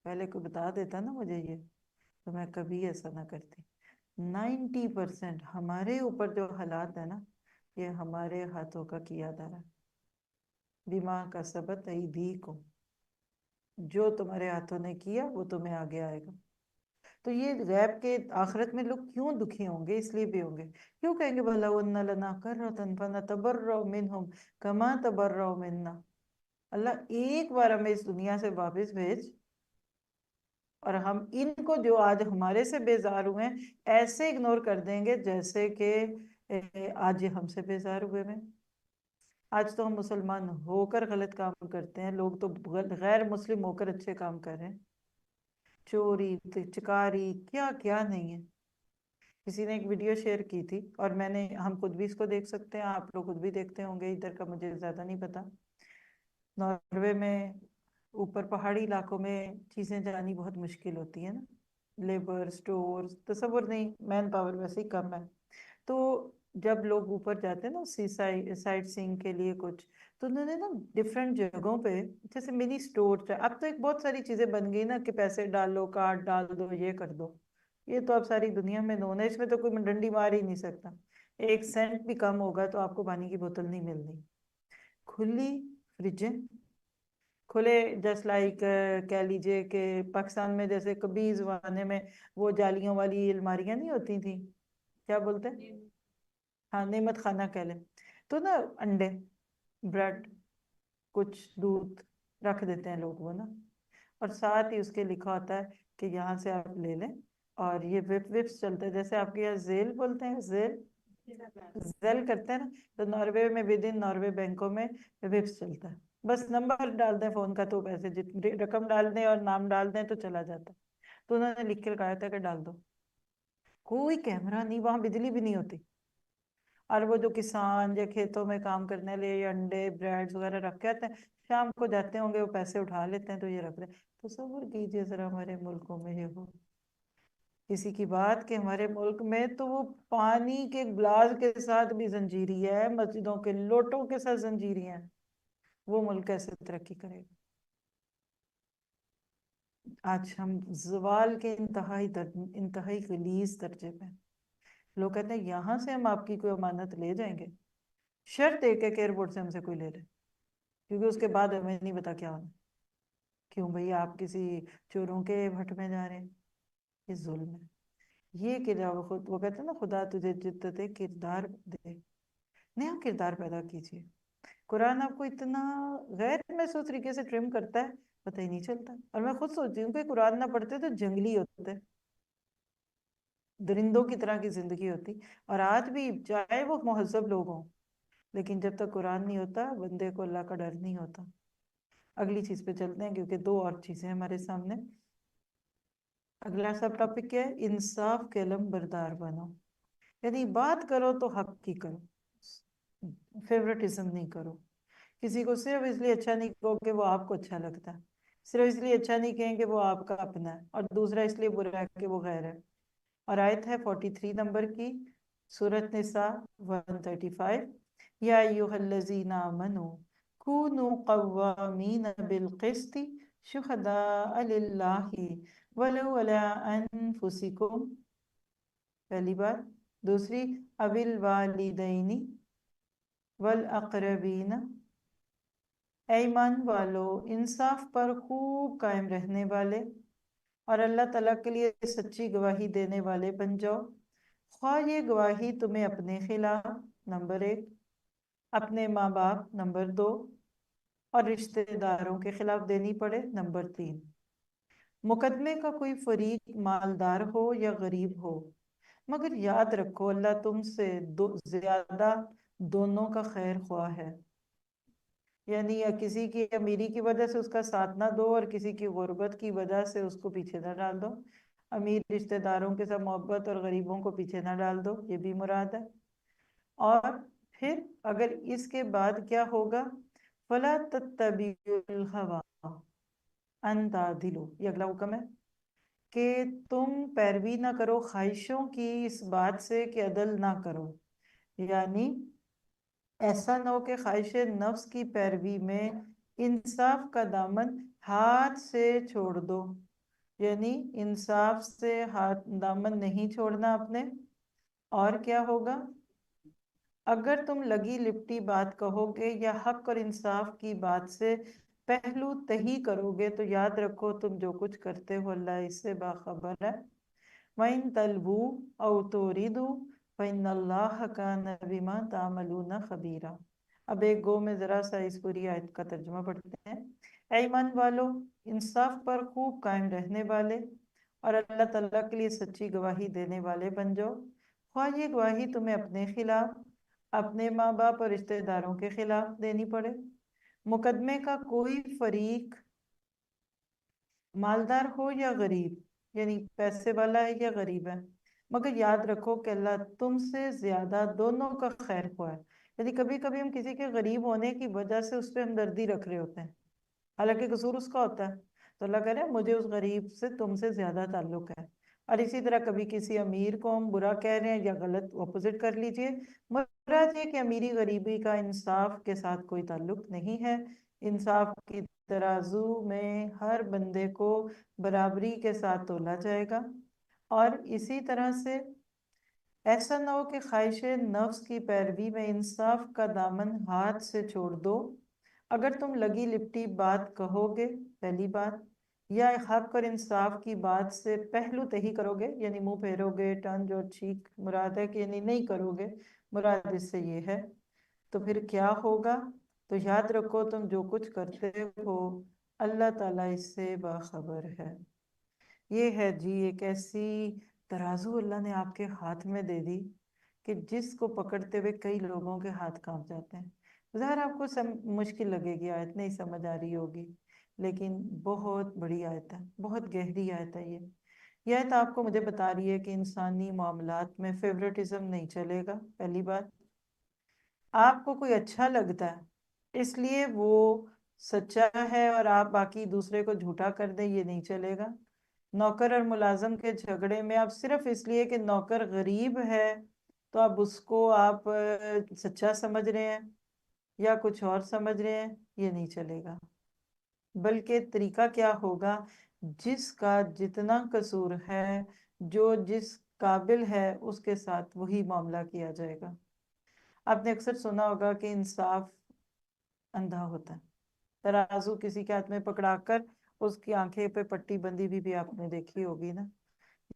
S3: پہلے کوئی بتا دیتا نا مجھے یہ, تو میں کبھی ایسا نہ کرتی. 90% ہمارے اوپر جو حالات ہیں نا, یہ ہمارے ہاتھوں کا کیا دارا. بیما کا سبت ایدیکم, جو تمہارے ہاتھوں نے کیا وہ تمہیں آگے آئے گا. تو یہ غیب کے آخرت میں لوگ کیوں دکھی ہوں گے؟ اس لیے بھی ہوں گے، کیوں کہیں گے بھلا وَأَنَّ لَنَا كَرَّةً فَنَتَبَرَّأُ مِنْهُمْ كَمَا تَبَرَّأُوا مِنَّا، اللہ ایک بار ہمیں اس دنیا سے واپس بھیج اور ہم ان کو جو آج ہمارے سے بیزار ہوئے ہیں ایسے اگنور کر دیں گے جیسے کہ آج یہ ہم سے بیزار ہوئے ہیں۔ آج تو ہم مسلمان ہو کر غلط کام کرتے ہیں، لوگ تو غیر مسلم ہو کر اچھے کام کر رہے ہیں، چوری چکاری کیا کیا نہیں ہے۔ کسی نے ایک ویڈیو شیئر کی تھی اور ہم خود بھی اس کو دیکھ سکتے ہیں، آپ لوگ خود بھی دیکھتے ہوں گے، ادھر کا مجھے زیادہ نہیں پتا۔ ناروے میں اوپر پہاڑی علاقوں میں چیزیں جانی بہت مشکل ہوتی ہے نا، لیبر سٹور، تصور نہیں، مین پاور ویسے ہی کم ہے، تو جب لوگ اوپر جاتے ہیں نا سائٹ سینگ کے لیے کچھ، تو انہوں نے نا ڈفرینٹ جگہوں پہ جیسے منی سٹور، اب تو ایک بہت ساری چیزیں بن گئی نا کہ پیسے ڈالو، کارڈ ڈال دو، یہ کر دو، یہ تو اب ساری دنیا میں نون ہے، اس میں تو کوئی ڈنڈی مار ہی نہیں سکتا، 1 سینٹ بھی کم ہوگا تو آپ کو پانی کی بوتل نہیں ملنی۔ کھلی فریجیں، کھلے جسٹ لائک کہہ لیجئے کہ پاکستان میں جیسے کبھی زمانے میں وہ جالیوں والی الماریاں نہیں ہوتی تھیں، کیا بولتے ہیں، ہاں نعمت خانہ کہہ لیں، تو نا انڈے، بریڈ، کچھ دودھ رکھ دیتے ہیں لوگ وہ نا، اور ساتھ ہی اس کے لکھا ہوتا ہے کہ یہاں سے آپ لے لیں، اور یہ وپس چلتے ہیں، جیسے آپ کے یہاں زیل بولتے ہیں، زیل کرتے ہیں نا، تو ناروے میں ود ان ناروے بینکوں میں وپس چلتا ہے، بس نمبر ڈال دیں فون کا تو پیسے رقم ڈال دیں اور نام ڈال دیں تو چلا جاتا ہے، تو انہوں نے لکھ کے لگایا تھا کہ ڈال دو، کوئی کیمرہ نہیں، وہاں بجلی بھی نہیں ہوتی، اور وہ جو کسان یا کھیتوں میں کام کرنے لئے انڈے بریڈ وغیرہ رکھ کے آتے ہیں، شام کو جاتے ہوں گے وہ پیسے اٹھا لیتے ہیں تو یہ رکھ دیں۔ تصور کیجئے ذرا ہمارے ملکوں میں یہ ہو، کسی کی بات کہ ہمارے ملک میں تو وہ پانی کے گلاس کے ساتھ بھی زنجیری ہے، مسجدوں کے لوٹوں کے ساتھ زنجیری ہیں، وہ ملک کیسے ترقی کرے گا؟ آج ہم زوال کے انتہائی غلیظ درجے پہ، لوگ کہتے ہیں یہاں سے ہم آپ کی کوئی امانت لے جائیں گے، شرط ایک ہے کہ ایئرپورٹ سے ہم سے کوئی لے لے، کیونکہ اس کے بعد ہمیں نہیں پتا کیا ہونا، کیوں بھئی آپ کسی چوروں کے بھٹ میں جا رہے ہیں، یہ ظلم ہے۔ یہ کہ جب وہ کہتے ہیں نا خدا تجھے جدت کردار دے، نیا کردار پیدا کیجئے، قرآن آپ کو اتنا غیر محسوس طریقے سے ٹرم کرتا ہے پتہ ہی نہیں چلتا، اور میں خود سوچتی ہوں کہ قرآن نہ پڑھتے تو جنگلی ہوتے، درندوں کی طرح کی زندگی ہوتی، اور آج بھی چاہے وہ مہذب لوگ ہوں لیکن جب تک قرآن نہیں ہوتا بندے کو اللہ کا ڈر نہیں ہوتا۔ اگلی چیز پہ چلتے ہیں کیونکہ 2 اور چیزیں ہمارے سامنے۔ اگلا سب ٹاپک کیا ہے؟ انصاف کے علم بردار بنو، یعنی بات کرو تو حق کی کرو، فیورٹزم نہیں کرو، کسی کو صرف اس لیے اچھا نہیں کہو کہ وہ آپ کو اچھا لگتا ہے، صرف اس لیے اچھا نہیں کہیں کہ وہ آپ کا اپنا ہے، اور دوسرا اس لیے برا ہے کہ وہ غیر ہے۔ اور آیت ہے 43 نمبر کی، سورۃ نساء 135، یا ایھا الذین آمنوا کونوا قوامین بالقسط شہداء للہ ولو علی انفسکم، پہلی بات، دوسری اوی الوالدین والاقربین، اے ایمان والو انصاف پر خوب قائم رہنے والے اور اللہ تعالیٰ کے لیے سچی گواہی دینے والے بن جاؤ، خواہ یہ گواہی تمہیں اپنے خلاف نمبر 1، اپنے ماں باپ نمبر 2، اور رشتہ داروں کے خلاف دینی پڑے نمبر 3، مقدمے کا کوئی فریق مالدار ہو یا غریب ہو، مگر یاد رکھو اللہ تم سے زیادہ دونوں کا خیر خواہ ہے، یعنی یا کسی کی امیری کی وجہ سے اس کا ساتھ نہ دو اور کسی کی غربت کی وجہ سے اس کو پیچھے نہ ڈال دو، امیر رشتہ داروں کے ساتھ محبت اور غریبوں کو پیچھے نہ ڈال دو، یہ بھی مراد ہے۔ اور پھر اگر اس کے بعد کیا ہوگا؟ فَلَا تَتَّبِعُوا الْهَوَىٰ أَن تَعْدِلُوا، یہ اگلا حکم ہے کہ تم پیروی نہ کرو خواہشوں کی اس بات سے کہ عدل نہ کرو، یعنی ایسا نہ ہو کہ خواہش نفس کی پیروی میں انصاف کا دامن ہاتھ سے چھوڑ دو، یعنی انصاف سے دامن نہیں چھوڑنا اپنے۔ اور کیا ہوگا؟ اگر تم لگی لپٹی بات کہو گے یا حق اور انصاف کی بات سے پہلو تہی کرو گے تو یاد رکھو تم جو کچھ کرتے ہو اللہ اس سے باخبر ہے، وَإِن تَلْوُوا أَوْ تُعْرِضُوا فَإِنَّ اللَّهَ كَانَ بِمَا تَعْمَلُونَ خَبِيرًا۔ اب ایک گو میں ذرا سا اس پوری آیت کا ترجمہ پڑھتے ہیں۔ اے ایمان والو، انصاف پر خوب قائم رہنے والے اور اللہ تعالیٰ کے لیے سچی گواہی دینے والے بن جاؤ، خواہ یہ گواہی تمہیں اپنے خلاف، اپنے ماں باپ اور رشتہ داروں کے خلاف دینی پڑے۔ مقدمے کا کوئی فریق مالدار ہو یا غریب، یعنی پیسے والا ہے یا غریب ہے، مگر یاد رکھو کہ اللہ تم سے زیادہ دونوں کا خیر خواہ ہے۔ یعنی کبھی کبھی ہم کسی کے غریب ہونے کی وجہ سے اس پہ ہمدردی رکھ رہے ہوتے ہیں، حالانکہ قصور اس کا ہوتا ہے، تو اللہ کہہ رہے ہیں مجھے اس غریب سے تم سے زیادہ تعلق ہے۔ اور اسی طرح کبھی کسی امیر کو ہم برا کہہ رہے ہیں یا غلط اپوزٹ کر لیجئے، مراد یہ کہ امیری غریبی کا انصاف کے ساتھ کوئی تعلق نہیں ہے۔ انصاف کی ترازو میں ہر بندے کو برابری کے ساتھ تولا جائے گا، اور اسی طرح سے ایسا نہ ہو کہ خواہش نفس کی پیروی میں انصاف کا دامن ہاتھ سے چھوڑ دو۔ اگر تم لگی لپٹی بات کہو گے، پہلی بات، یا حق اور انصاف کی بات سے پہلو تہی کرو گے، یعنی منہ پھیرو گے، ٹنج اور چھینک مراد ہے کہ یعنی نہیں کرو گے، مراد اس سے یہ ہے، تو پھر کیا ہوگا؟ تو یاد رکھو تم جو کچھ کرتے ہو اللہ تعالیٰ اس سے باخبر ہے۔ یہ ہے جی ایک ایسی ترازو اللہ نے آپ کے ہاتھ میں دے دی کہ جس کو پکڑتے ہوئے کئی لوگوں کے ہاتھ کانپ جاتے ہیں۔ ظاہر آپ کو مشکل لگے گی، آیت نہیں سمجھ آ رہی ہوگی، لیکن بہت بڑی آیت ہے، بہت گہری آیت ہے یہ آیت آپ کو مجھے بتا رہی ہے کہ انسانی معاملات میں فیورٹزم نہیں چلے گا۔ پہلی بات، آپ کو کوئی اچھا لگتا ہے اس لیے وہ سچا ہے اور آپ باقی دوسرے کو جھوٹا کر دیں، یہ نہیں چلے گا۔ نوکر اور ملازم کے جھگڑے میں آپ صرف اس لیے کہ نوکر غریب ہے تو اب اس کو آپ سچا سمجھ رہے ہیں یا کچھ اور سمجھ رہے ہیں، یہ نہیں چلے گا۔ بلکہ طریقہ کیا ہوگا، جس کا جتنا قصور ہے، جو جس قابل ہے اس کے ساتھ وہی معاملہ کیا جائے گا۔ آپ نے اکثر سنا ہوگا کہ انصاف اندھا ہوتا ہے، ترازو کسی کے ہاتھ میں پکڑا کر اس کی آنکھیں پہ پٹی بندی بھی آپ نے دیکھی ہوگی نا۔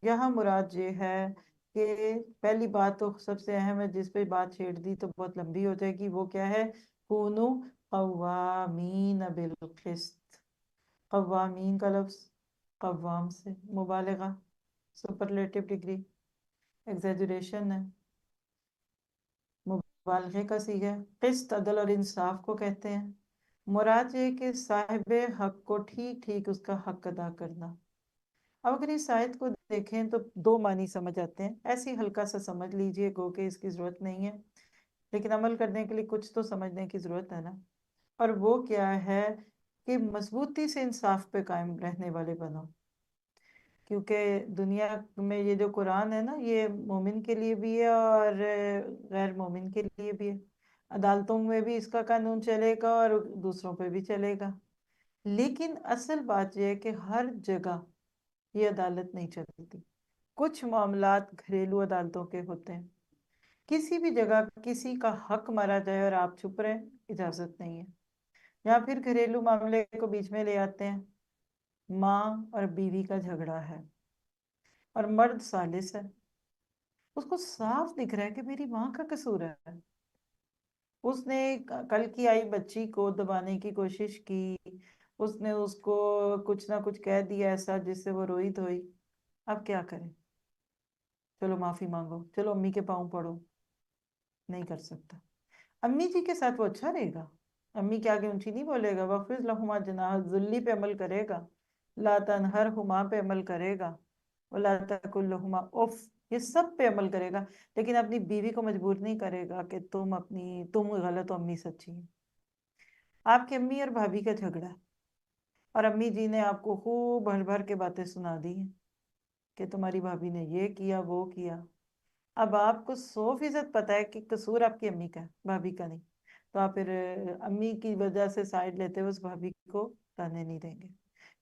S3: یہاں مراد یہ ہے کہ پہلی بات تو سب سے اہم ہے، جس پہ بات چھیڑ دی تو بہت لمبی ہو جائے گی، وہ کیا ہے؟ کونو قوامین بالقسط۔ قوامین کا لفظ قوام سے مبالغہ، سپرلیٹو ڈگری، ایگزیجریشن ہے، مبالغے کا صیغہ ہے۔ قسط عدل اور انصاف کو کہتے ہیں۔ مراد یہ کہ صاحب حق کو ٹھیک ٹھیک اس کا حق ادا کرنا۔ اب اگر اس آیت کو دیکھیں تو دو معنی سمجھ آتے ہیں، ایسی ہلکا سا سمجھ لیجئے گو کہ اس کی ضرورت نہیں ہے، لیکن عمل کرنے کے لیے کچھ تو سمجھنے کی ضرورت ہے نا۔ اور وہ کیا ہے کہ مضبوطی سے انصاف پہ قائم رہنے والے بنو، کیونکہ دنیا میں یہ جو قرآن ہے نا، یہ مومن کے لیے بھی ہے اور غیر مومن کے لیے بھی ہے۔ عدالتوں میں بھی اس کا قانون چلے گا اور دوسروں پہ بھی چلے گا، لیکن اصل بات یہ ہے کہ ہر جگہ یہ عدالت نہیں چلتی۔ کچھ معاملات گھریلو عدالتوں کے ہوتے ہیں، کسی بھی جگہ کسی کا حق مارا جائے اور آپ چھپ رہے، اجازت نہیں ہے۔ یا پھر گھریلو معاملے کو بیچ میں لے آتے ہیں، ماں اور بیوی کا جھگڑا ہے اور مرد ثالث ہے، اس کو صاف دکھ رہا ہے کہ میری ماں کا قصور ہے، اس نے کل کی آئی بچی کو دبانے کی کوشش کی، اس نے اس کو کچھ نہ کچھ کہہ دیا ایسا جس سے وہ روئی دھوئی، اب کیا کریں؟ چلو معافی مانگو، چلو امی کے پاؤں پڑو، نہیں کر سکتا۔ امی جی کے ساتھ وہ اچھا رہے گا، امی کے آگے اونچی نہیں بولے گا، وَخْفِضْ لَهُمَا جَنَاحَ الذُّلِّ پہ عمل کرے گا، لَا تَنْهَرْهُمَا پہ عمل کرے گا، وَلَا تَقُلْ لَهُمَا اُفٍّ، یہ سب پہ عمل کرے گا، لیکن اپنی بیوی کو مجبور نہیں کرے گا کہ تم غلط ہو، امی سچی ہیں۔ آپ کی امی اور بھابھی کا جھگڑا، اور امی جی نے آپ کو خوب بھر بھر کے باتیں سنا دی ہیں کہ تمہاری بھابھی نے یہ کیا وہ کیا۔ اب آپ کو 100% پتا ہے کہ قصور آپ کی امی کا ہے، بھابھی کا نہیں، تو آپ پھر امی کی وجہ سے سائڈ لیتے ہوئے اس بھابھی کو تانے نہیں دیں گے۔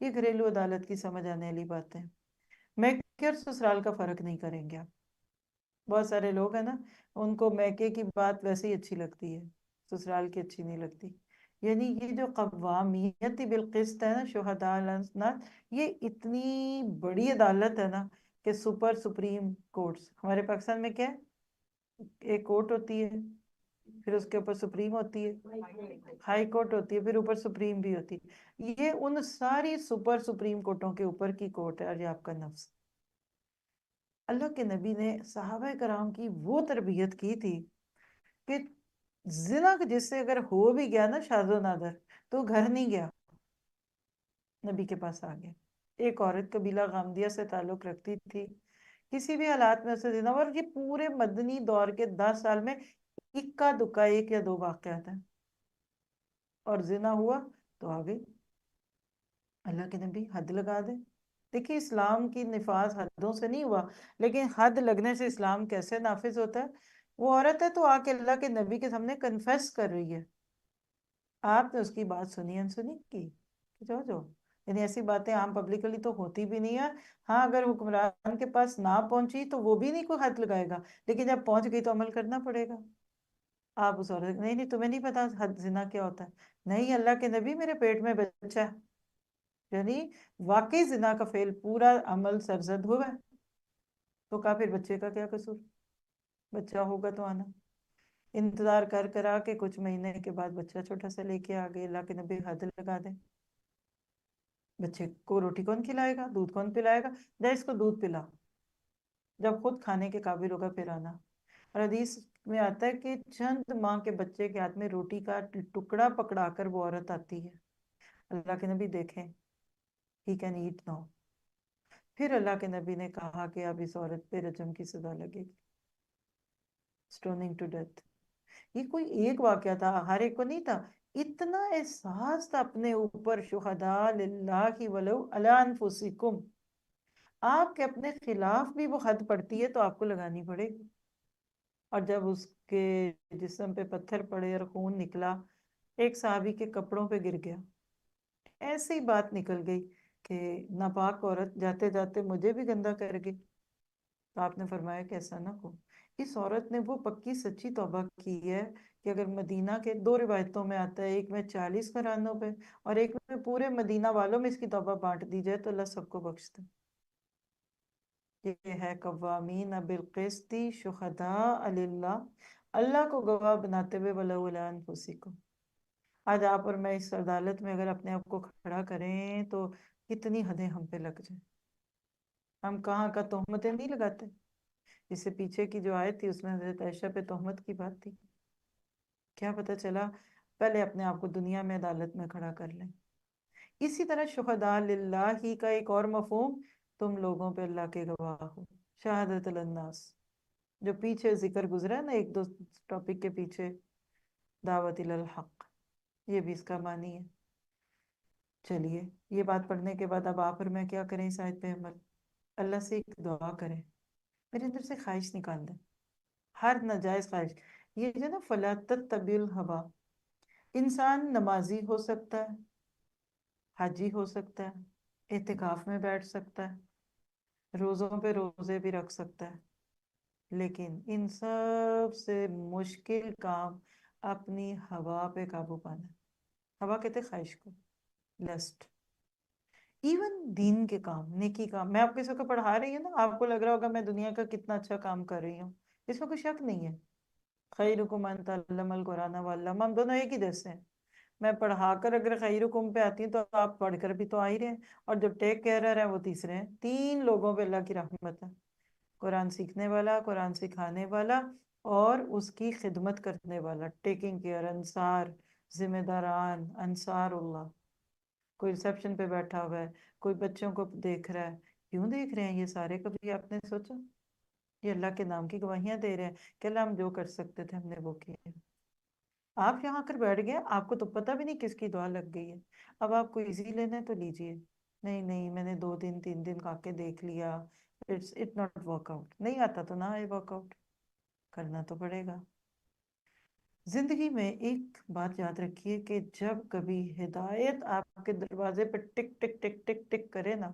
S3: یہ گھریلو عدالت کی سمجھ آنے والی باتیں، میکے اور سسرال کا فرق نہیں کریں گے آپ۔ بہت سارے لوگ ہیں نا، ان کو میکے کی بات ویسے ہی اچھی لگتی ہے، سسرال کی اچھی نہیں لگتی۔ یعنی یہ جو قوامیت بالقسط ہے نا، شہداء الناس، یہ اتنی بڑی عدالت ہے نا کہ سپر سپریم کورٹس ہمارے پاکستان میں کیا ہے، ایک کورٹ ہوتی ہے، پھر اس کے اوپر سپریم ہوتی ہے، ہائی کورٹ ہوتی ہے، پھر اوپر سپریم بھی ہوتی ہے. یہ ان ساری سپر سپریم کورٹوں کے اوپر کی کورٹ ہے، اور یہ آپ کا نفس. اللہ کے نبی نے صحابہ کرام کی وہ تربیت کی تھی کہ زنا جس سے اگر ہو بھی گیا نا شاذ و نادر تو گھر نہیں گیا، نبی کے پاس آ گیا. ایک عورت قبیلہ غامدیہ سے تعلق رکھتی تھی، کسی بھی حالات میں اسے زنا، اور یہ پورے مدنی دور کے 10 سال میں اکا دکا 1 یا 2 واقعات ہیں، اور زنا ہوا تو آ گئی. اللہ کے نبی حد لگا دے. دیکھیے اسلام کی نفاذ حدوں سے نہیں ہوا، لیکن حد لگنے سے اسلام کیسے نافذ ہوتا ہے. وہ عورت ہے تو آ کے اللہ کے نبی کے سامنے کنفیس کر رہی ہے، آپ نے اس کی بات سنی انسنی کی کہ جاؤ جاؤ. یعنی ایسی باتیں عام پبلکلی تو ہوتی بھی نہیں ہے. ہاں اگر حکمران کے پاس نہ پہنچی تو وہ بھی نہیں کوئی حد لگائے گا، لیکن جب پہنچ گئی تو عمل کرنا پڑے گا. آپ اس عورت نہیں نہیں تمہیں نہیں پتا حد زنا کیا ہوتا ہے. نہیں اللہ کے نبی میرے پیٹ میں بچہ ہے. یعنی واقعی زنا کا فعل پورا عمل سرزد ہوا ہے. تو کہا پھر بچے کا کیا قصور، بچہ ہوگا تو آنا. انتظار کر کرا کے کچھ مہینے کے بعد بچہ چھوٹا سا لے کے آ گئے. اللہ کے نبی حد لگا دیں. بچے کو روٹی کون کھلائے گا، دودھ کون پلائے گا، جا اس کو دودھ پلا، جب خود کھانے کے قابل ہوگا پھر آنا. اور حدیث میں آتا ہے کہ چند ماہ کے بچے کے ہاتھ میں روٹی کا ٹکڑا پکڑا کر وہ عورت آتی ہے. اللہ کے نبی دیکھیں ہی کین ایٹ ناؤ. پھر اللہ کے نبی نے کہا کہ اب اس عورت پہ رجم کی سزا لگے گی، سٹوننگ ٹو ڈیتھ. یہ کوئی ایک واقعہ تھا، ہر ایک کو نہیں تھا. اتنا احساس تھا اپنے اوپر، شہداء للہ ولو علی انفسکم. آپ کے اپنے خلاف بھی وہ حد پڑتی ہے تو آپ کو لگانی پڑے گی. اور جب اس کے جسم پہ پتھر پڑے اور خون نکلا، ایک صحابی کے کپڑوں پہ گر گیا. ایسے ہی بات نکل گئی کہ ناپاک عورت جاتے جاتے مجھے بھی گندا کر گئی. تو آپ نے فرمایا کہ ایسا نہ ہو. اس عورت نے وہ پکی سچی توبہ کی ہے کہ اگر مدینہ کے 2 روایتوں میں آتا ہے، ایک میں 40 گھرانوں پہ اور ایک میں پورے مدینہ والوں میں اس کی توبہ بانٹ دی جائے تو اللہ سب کو بخشتا. یہ ہے قوامین بالقسط شہداء للہ، اللہ کو گواہ بناتے ہوئے ولو علی انفسکم. آج آپ اور میں اس عدالت میں اگر اپنے آپ کو کھڑا کریں تو کتنی حدیں ہم پہ لگ جائیں. ہم کہاں کا تہمتیں نہیں لگاتے. اس سے پیچھے کی جو آیت تھی اس میں حضرت عائشہ پہ تہمت کی بات تھی. کیا پتہ چلا، پہلے اپنے آپ کو دنیا میں عدالت میں کھڑا کر لیں. اسی طرح شہداء للہ ہی کا ایک اور مفہوم، تم لوگوں پہ اللہ کے گواہ ہو. شہادت الناس جو پیچھے ذکر گزرا ہے نا، 1-2 ٹاپک کے پیچھے، دعوت الحق، یہ بھی اس کا معنی ہے. چلیے یہ بات پڑھنے کے بعد اب آپ اور میں کیا کریں اس آیت پہ عمل. اللہ سے ایک دعا کریں، میرے اندر سے خواہش نکال دیں، ہر ناجائز خواہش. یہ جو نا فلا تتبعوا الہوا، انسان نمازی ہو سکتا ہے، حاجی ہو سکتا ہے، اعتکاف میں بیٹھ سکتا ہے، روزوں پہ روزے بھی رکھ سکتا ہے، لیکن ان سب سے مشکل کام اپنی ہوا پہ قابو پانا ہے. ہوا کہتے خواہش کو، لسٹ. ایون دین کے کام، نیکی کام. میں آپ کسی کو پڑھا رہی ہوں نا، آپ کو لگ رہا ہوگا میں دنیا کا کتنا اچھا کام کر رہی ہوں، اس میں کوئی شک نہیں ہے. خیرکم من تعلم القرآن وعلمہ، ہم دونوں ایک ہی جیسے ہیں. میں پڑھا کر اگر خیرکم پہ آتی ہوں تو آپ پڑھ کر بھی تو آ ہی رہے ہیں، اور جب ٹیک کیئرر ہے وہ تیسرے ہیں. 3 لوگوں پہ اللہ کی رحمت ہے، قرآن سیکھنے والا، قرآن سکھانے والا، اور اس کی خدمت کرنے والا. ٹیکنگ کیئر، انصار، ذمہ داران، انصار اللہ. کوئی ریسپشن پہ بیٹھا ہوا ہے، کوئی بچوں کو دیکھ رہا ہے. کیوں دیکھ رہے ہیں یہ سارے؟ کبھی آپ نے سوچا؟ یہ اللہ کے نام کی گواہیاں دے رہے ہیں کہ اللہ ہم جو کر سکتے تھے ہم نے وہ کیا. آپ یہاں کر بیٹھ گئے، آپ کو تو پتہ بھی نہیں کس کی دعا لگ گئی ہے. اب آپ کو ایزی لینا ہے تو لیجئے. نہیں نہیں میں نے 2 دن 3 دن کا کے دیکھ لیا، اٹ ناٹ ورک آؤٹ. نہیں آتا تو نہ آئے ورک آؤٹ، کرنا تو پڑے گا. زندگی میں ایک بات یاد رکھیے کہ جب کبھی ہدایت آپ کے دروازے پہ ٹک ٹک ٹک ٹک ٹک کرے نا،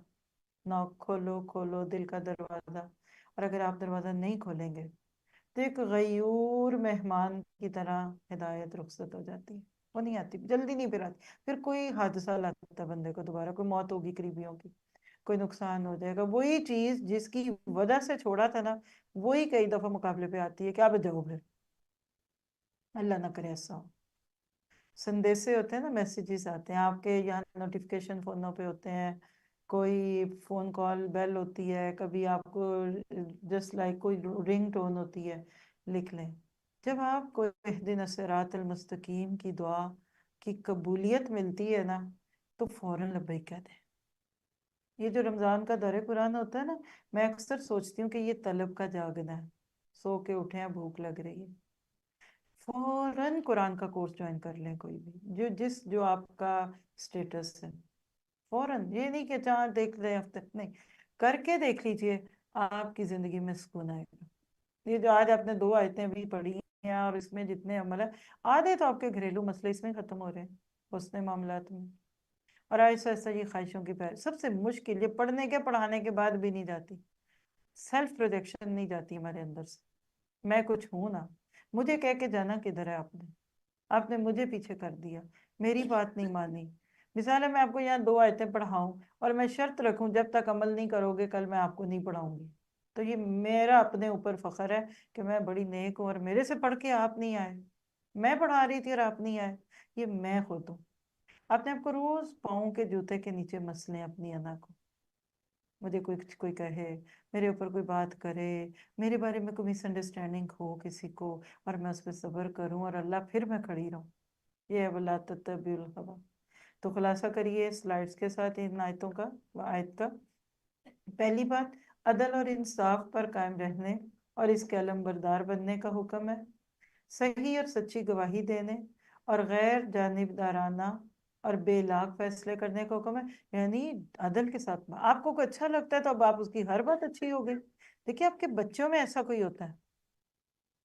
S3: نوک کھولو کھولو دل کا دروازہ. اور اگر آپ دروازہ نہیں کھولیں گے تو ایک غیور مہمان کی طرح ہدایت رخصت ہو جاتی ہے. وہ نہیں آتی، جلدی نہیں پھر آتی. پھر کوئی حادثہ لاتا بندے کو، دوبارہ کوئی موت ہوگی قریبیوں کی، کوئی نقصان ہو جائے گا. وہی چیز جس کی وجہ سے چھوڑا تھا نا وہی کئی دفعہ مقابلے پہ آتی ہے کہ آپ جاؤ پھر. اللہ نہ کرے ایسا ہو. سندیسے ہوتے ہیں نا, میسیجز آتے ہیں آپ کے یہاں, نوٹیفیکیشن فونوں پہ ہوتے ہیں, کوئی فون کال بیل ہوتی ہے, کبھی آپ کو جسٹ لائک کوئی رنگ ٹون ہوتی ہے, لکھ لیں. جب آپ کو اہدنا الصراط المستقیم کی دعا کی قبولیت ملتی ہے نا تو فوراً لبیک کہہ دیں. یہ جو رمضان کا دور قرآن ہوتا ہے نا, میں اکثر سوچتی ہوں کہ یہ طلب کا جاگنا ہے. سو کے اٹھے ہیں, بھوک لگ رہی ہے, فوراً قرآن کا کورس جوائن کر لیں. کوئی بھی جو آپ کا سٹیٹس ہے, فوراً. یہ نہیں کہ چاہ دیکھ لیں ہفتے, نہیں, کر کے دیکھ لیجئے, آپ کی زندگی میں سکون آئے گا. یہ جو آج آپ نے 2 آیتیں بھی پڑھی ہیں اور اس میں جتنے عمل ہے, آدھے تو آپ کے گھریلو مسئلے اس میں ختم ہو رہے ہیں, حسن معاملات میں. اور ایسا ایسا یہ خواہشوں کی پیر سب سے مشکل, یہ پڑھنے کے پڑھانے کے بعد بھی نہیں جاتی. سیلف پروجیکشن نہیں جاتی ہمارے اندر سے. میں کچھ ہوں نا, مجھے کہہ کے جانا کدھر ہے آپ نے مجھے پیچھے کر دیا, میری بات نہیں مانی. مثال ہے, میں آپ کو یہاں 2 آیتیں پڑھاؤں اور میں شرط رکھوں جب تک عمل نہیں کرو گے کل میں آپ کو نہیں پڑھاؤں گی, تو یہ میرا اپنے اوپر فخر ہے کہ میں بڑی نیک ہوں, اور میرے سے پڑھ کے آپ نہیں آئے. میں پڑھا رہی تھی اور آپ نہیں آئے, یہ میں خود ہوں. اپنے آپ کو روز پاؤں کے جوتے کے نیچے مس لیں اپنی انا کو. مجھے کوئی کہے, میرے اوپر کوئی بات کرے, میرے بارے میں کوئی مس انڈرسٹینڈنگ ہو کسی کو, اور میں اس پہ صبر کروں اور اللہ پھر میں کھڑی رہوں. یہ ہے وَلَا تَتَّبِعُوا الْهَوَىٰ. تو خلاصہ کریے سلائڈز کے ساتھ ان آیتوں کا, آیت کا. پہلی بات, عدل اور انصاف پر قائم رہنے اور اس کے علم بردار بننے کا حکم ہے. صحیح اور سچی گواہی دینے اور غیر جانبدارانہ اور بے لاگ فیصلے کرنے کا حکم ہے. یعنی عدل کے ساتھ میں آپ کو کوئی اچھا لگتا ہے تو اب آپ اس کی ہر بات اچھی ہوگی. دیکھیے آپ کے بچوں میں ایسا کوئی ہوتا ہے,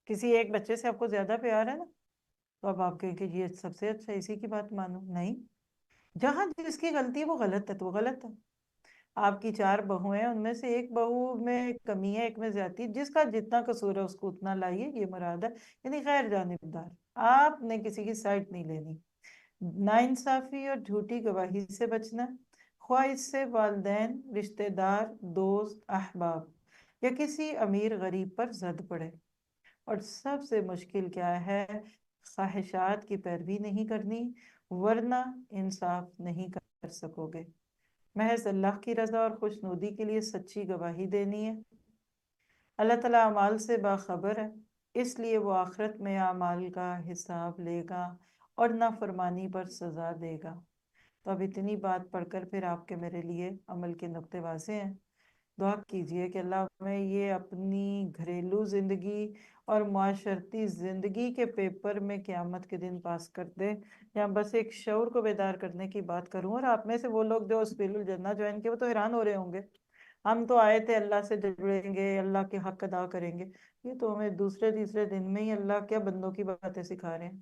S3: کسی ایک بچے سے آپ کو زیادہ پیار ہے نا, تو اب آپ کہیں کہ یہ سب سے اچھا, اسی کی بات مانو. نہیں, جہاں جس کی غلطی ہے وہ غلط ہے تو وہ غلط ہے. آپ کی 4 بہو ہیں, ان میں سے ایک بہو میں کمی ہے, ایک میں زیادتی, جس کا جتنا قصور ہے اس کو اتنا لائیے, یہ مراد ہے. یعنی غیر جانبدار, آپ نے کسی کی سائٹ نہیں لینی. ناانصافی اور جھوٹی گواہی سے بچنا, خواہ اس سے والدین, رشتہ دار, دوست, احباب یا کسی امیر غریب پر زد پڑے. اور سب سے مشکل کیا ہے, خواہشات کی پیروی نہیں کرنی, ورنہ انصاف نہیں کر سکو گے. محض اللہ کی رضا اور خوشنودی کے لیے سچی گواہی دینی ہے. اللہ تعالیٰ اعمال سے باخبر ہے, اس لیے وہ آخرت میں اعمال کا حساب لے گا اور نافرمانی پر سزا دے گا. تو اب اتنی بات پڑھ کر پھر آپ کے میرے لیے عمل کے نقطے واضح ہیں. دعا کیجئے کہ اللہ میں یہ اپنی گھریلو زندگی اور معاشرتی زندگی کے پیپر میں قیامت کے دن پاس کر دے. یا بس ایک شعور کو بیدار کرنے کی بات کروں, اور آپ میں سے وہ لوگ جو اسپیل الجنہ جوائن کیے وہ تو حیران ہو رہے ہوں گے, ہم تو آئے تھے اللہ سے جڑیں گے, اللہ کے حق ادا کریں گے, یہ تو ہمیں دوسرے تیسرے دن میں ہی اللہ کیا بندوں کی باتیں سکھا رہے ہیں.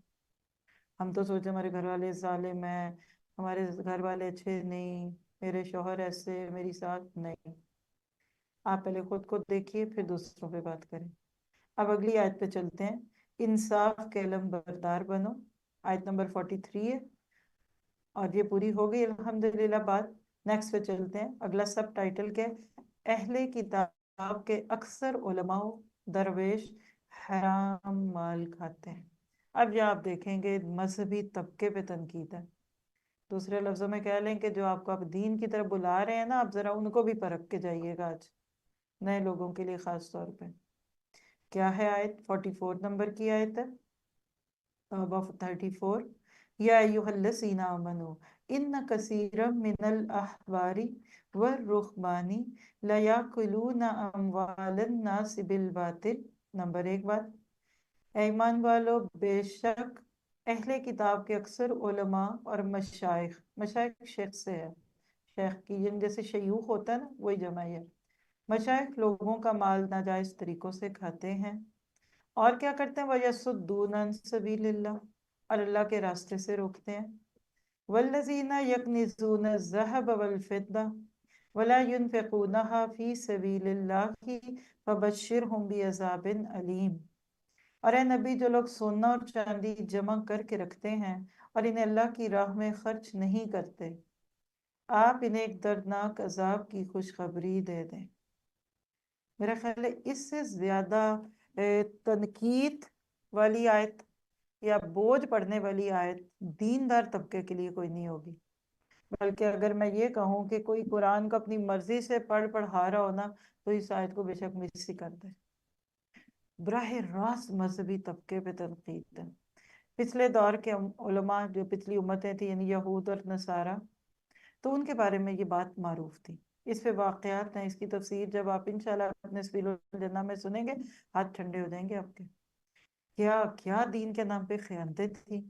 S3: ہم تو سوچے ہمارے گھر والے ظالم ہیں, ہمارے گھر والے اچھے نہیں, میرے شوہر ایسے, میری ساتھ نہیں. آپ پہلے خود کو دیکھیے پھر دوسروں پہ بات کریں. اب اگلی آیت پہ چلتے ہیں. انصاف کے علم بردار بنو, آیت نمبر 43 ہے, اور یہ پوری ہو گئی الحمدللہ بات. نیکسٹ پہ چلتے ہیں. اگلا سب ٹائٹل کے اہل کتاب کے اکثر علماء درویش حرام مال کھاتے ہیں. اب یہ آپ دیکھیں گے مذہبی طبقے پہ تنقید ہے. دوسرے لفظوں میں کہہ لیں کہ جو آپ کو آپ دین کی طرف بلا رہے ہیں نا, آپ ذرا ان کو بھی پرکھ کے جائیے گا آج, نئے لوگوں کے لیے خاص طور پہ. کیا ہے آیت؟ 44 نمبر کی آیت ہے, توبہ 34. یا ایھا الذین آمنوا ان کثیرا من الاحبار والرہبان لیاکلون اموال الناس بالباطل. نمبر 1 بات, اے ایمان والو, بے شک اہل کتاب کے اکثر علماء اور مشائخ, مشائخ شیخ سے ہے, شیخ کی جیسے شیوخ ہوتا ہے نا وہی جمع ہے. مشائخ لوگوں کا مال ناجائز طریقوں سے کھاتے ہیں, اور کیا کرتے ہیں, وَيَصُدُّونَ عَن سَبِيلِ اللَّهِ, اور اللہ کے راستے سے روکتے ہیں. وَالَّذِينَ يَكْنِزُونَ الذَّهَبَ وَالْفِضَّةَ وَلَا يُنْفِقُونَهَا فِي سَبِيلِ اللَّهِ فَبَشِّرْهُم بِعَذَابٍ أَلِيمٍ. اور اے نبی, جو لوگ سونا اور چاندی جمع کر کے رکھتے ہیں اور انہیں اللہ کی راہ میں خرچ نہیں کرتے, آپ انہیں ایک دردناک عذاب کی خوشخبری دے دیں۔ میرا خیال ہے اس سے زیادہ تنقید والی آیت یا بوجھ پڑنے والی آیت دیندار طبقے کے لیے کوئی نہیں ہوگی۔ بلکہ اگر میں یہ کہوں کہ کوئی قرآن کو اپنی مرضی سے پڑھا رہا ہو نا تو اس آیت کو بے شک مس ہی کر دے۔ براہ راست مذہبی طبقے پہ تنقید ہے۔ پچھلے دور کے علماء جو پچھلی امتیں تھیں یعنی یہود اور نصارہ، تو ان کے بارے میں یہ بات معروف تھی۔ اس پہ واقعات ہیں، اس کی تفسیر جب آپ انشاءاللہ اپنے سبیل الجنہ میں سنیں گے ہاتھ ٹھنڈے ہو جائیں گے آپ کے۔ کیا کیا دین کے نام پہ خیانتیں تھی،